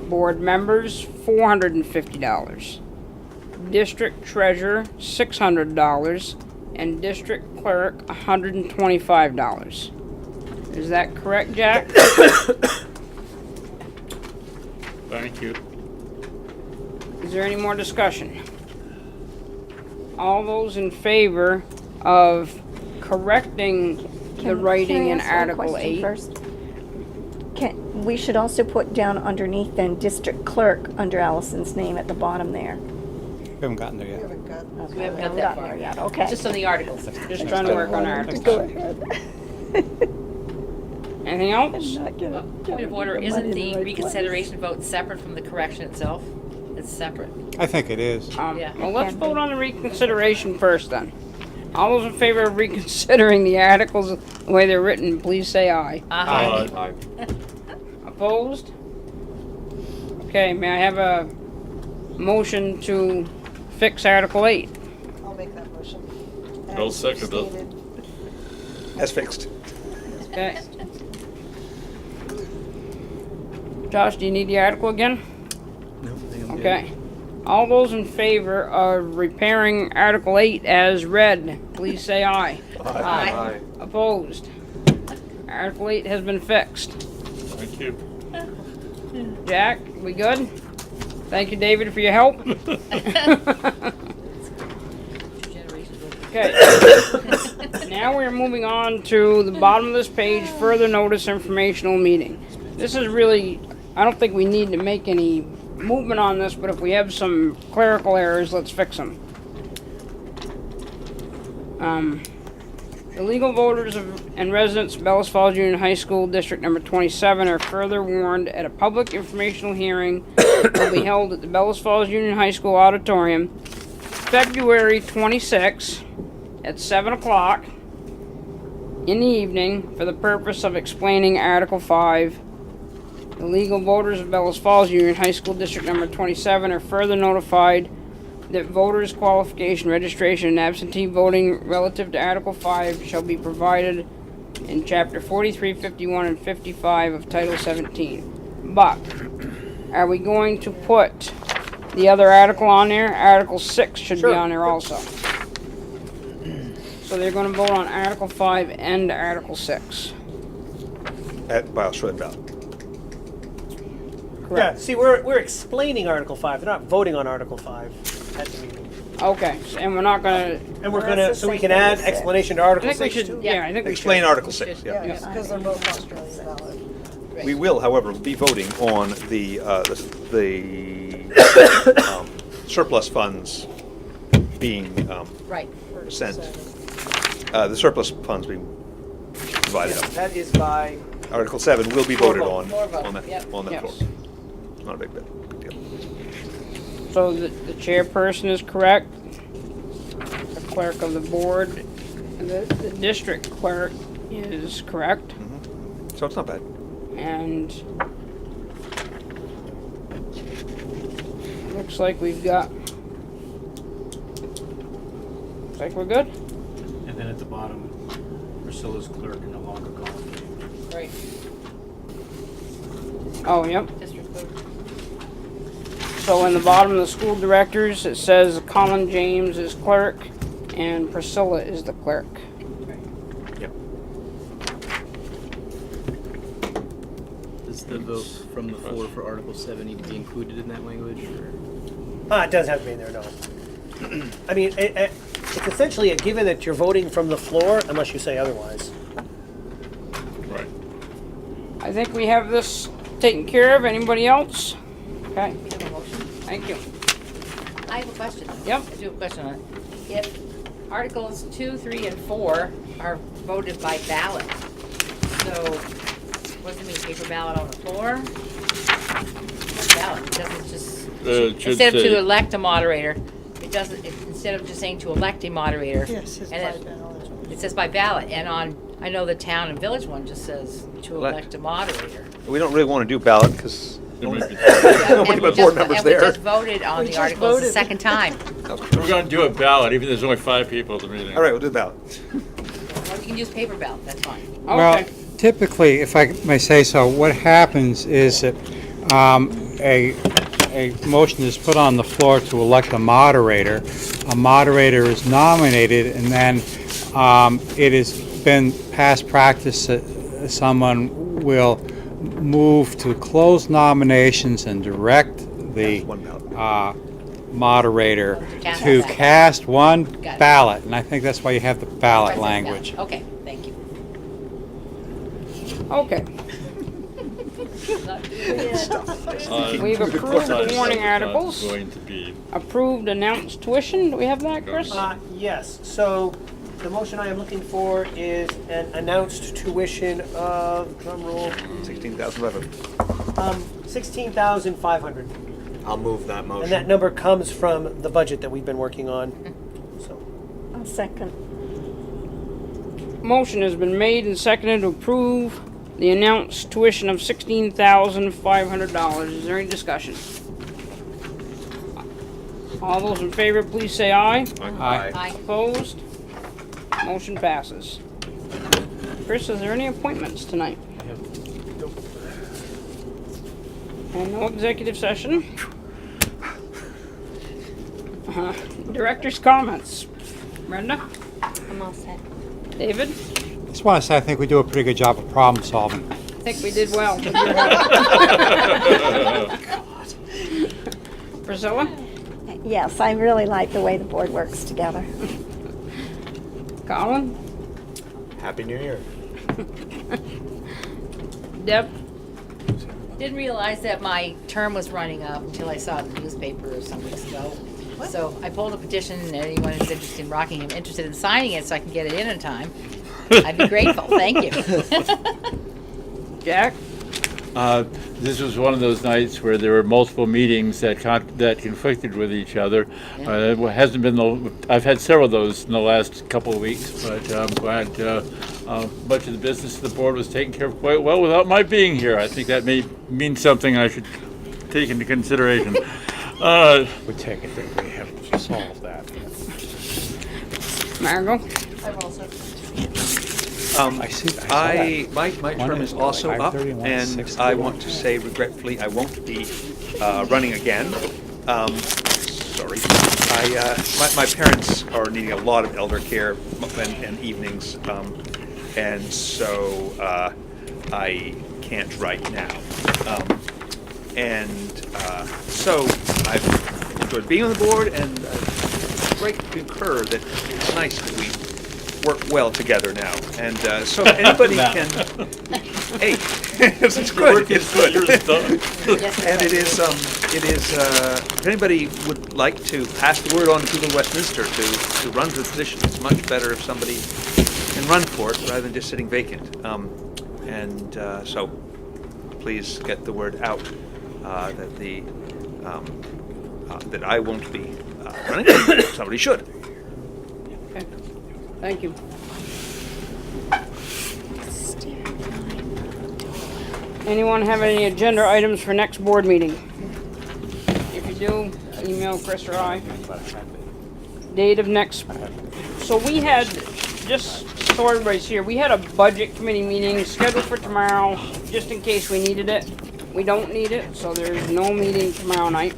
Board members, $450. District Treasurer, $600. And District Clerk, $125. Is that correct, Jack? Thank you. Is there any more discussion? All those in favor of correcting the writing in Can I ask one Article question 8? first? We should also put down underneath then district clerk under Allison's name at the bottom there. We haven't gotten there We yet. haven't got Okay, We haven't got haven't that gotten far. there yet, okay. Just on the articles. Just trying to work on Article Go 8. ahead. Anything else? Not gonna- Point of order, get isn't money in the right reconsideration vote separate from the correction itself? It's separate. I think it is. Yeah. Well, let's vote on the reconsideration first then. All those in favor of reconsidering the articles the way they're written, please say aye. Uh-huh. Opposed? Okay, may I have a motion to fix Article 8? I'll make that motion. I'll As second it. stated. As fixed. Okay. Josh, do you need the article again? No, hang on. Okay. All those in favor of repairing Article 8 as read, please say aye. Aye. Opposed? Article 8 has been fixed. Thank you. Jack, we good? Thank you, David, for your help. Okay. Now we're moving on to the bottom of this page, further notice informational meeting. This is really, I don't think we need to make any movement on this, but if we have some clerical errors, let's fix them. The legal voters and residents of Bellas Falls Union High School District Number 27 are further warned at a public informational hearing that will be held at the Bellas Falls Union High School Auditorium February 26 at 7 o'clock in the evening for the purpose of explaining Article 5. The legal voters of Bellas Falls Union High School District Number 27 are further notified that voters' qualification, registration, and absentee voting relative to Article 5 shall be provided in Chapter 43, 51, and 55 of Title 17. But, are we going to put the other article on there? Article 6 should be on there also. So they're going to vote on Article 5 and Article 6. By Australian ballot. Yeah, see, we're explaining Article 5. They're not voting on Article 5 at the meeting. Okay, and we're not going to... And we're Well, gonna, that's the so we same can thing add as six. explanation to Article I think we 6 should... too? Yeah, I think we Explain should. Article 6, yeah. Yeah, because they're both Australian ballot. We will, however, be voting on the surplus funds being Right. sent. The surplus funds being divided up. That is by, Article 7 will be voted on More vote, on that yep. on that Yes. floor. It's not a big deal. So the chairperson is correct. The clerk of the board, the district clerk is correct. So it's not bad. And looks like we've got, looks like we're good. And then at the bottom, Priscilla's clerk in the longer column. Right. Oh, yep. District clerk. So in the bottom of the school directors, it says Colin James is clerk and Priscilla is the clerk. Yep. Does the vote from the floor for Article 7 need to be included in that language? Or? it does have to be in there, no. I mean, it's essentially a given that you're voting from the floor unless you say otherwise. Right. I think we have this taken care of. Anybody else? Okay, We have a motion. thank you. I have a question. Yep. I do have a question on it. If Articles 2, 3, and 4 are voted by ballot, so what does it mean, paper ballot on the floor? What ballot? It doesn't just, It should instead of say- to elect a moderator, it doesn't, instead of just saying to elect a moderator. Yes, it's and by it- ballot. It says by ballot, and on, I know the town and village one just says to Elect. elect a moderator. We don't really want to do ballot because It might be- nobody And but we board just- members and we there. just voted on We the just articles the voted. second time. We're going to do a ballot, even though there's only 5 people at the meeting. All right, we'll do ballot. Well, you can use paper ballot, that's fine. Well, Okay. typically, if I may say so, what happens is that a motion is put on the floor to elect a moderator. A moderator is nominated, and then it has been past practice that someone will move to close nominations and direct the One ballot. moderator Cast to that. cast one it. ballot, and I think that's why you have the ballot Press it language. down. Okay, thank you. Okay. We've approved the warning articles. Going to be Approved announced tuition. Do we have that, Chris? Yes, so the motion I am looking for is an announced tuition of, drum roll, 16,500. 16,500. I'll move that And motion. that number comes from the budget that we've been working on, so. I'll second. Motion has been made and seconded to approve the announced tuition of $16,500. Is there any discussion? All those in favor, please say aye. Aye. Aye. Opposed? Motion passes. Chris, is there any appointments tonight? And no executive session? Director's comments. Brenda? I'm all set. David? Just want to say I think we do a pretty good job of problem solving. I think we did well. Priscilla? Yes, I really like the way the board works together. Colin? Happy New Year. Deb? Didn't realize that my term was running up until I saw it in the newspaper some weeks ago. So I pulled a petition, and anyone who's interested in Rockingham, interested in signing it so I can get it in time, I'd be grateful. Thank you. Jack? This was one of those nights where there were multiple meetings that that conflicted with each other. It hasn't been I've had several of those in the last couple of weeks, but I'm glad much of the business of the board was taken care of quite well without my being here. I think that may mean something I should take into consideration. We take it that we have solved that. Margot? I'm also. I see. My term is also up, and I want to say regretfully I won't be running again. Sorry. My parents are needing a lot of elder care and evenings, and so I can't right now. So I've enjoyed being on the board, and great to concur that it's nice that we work well together now. And so if anybody can, hey, it's good. It's good. And it is. If anybody would like to pass the word on to people in Westminster to run for the position, it's much better if somebody can run for it rather than just sitting vacant. So please get the word out that that I won't be running. Somebody should. Okay. Thank you. Anyone have any agenda items for next board meeting? If you do, email Chris or I. Date of next. So we had, just so everybody's here, we had a budget committee meeting scheduled for tomorrow, just in case we needed it. We don't need it, so there's no meeting tomorrow night.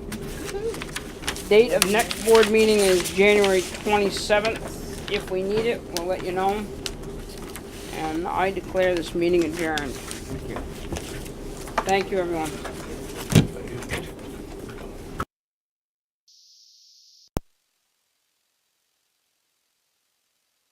Date of next board meeting is January 27th. If we need it, we'll let you know. And I declare this meeting adjourned. Thank you, everyone.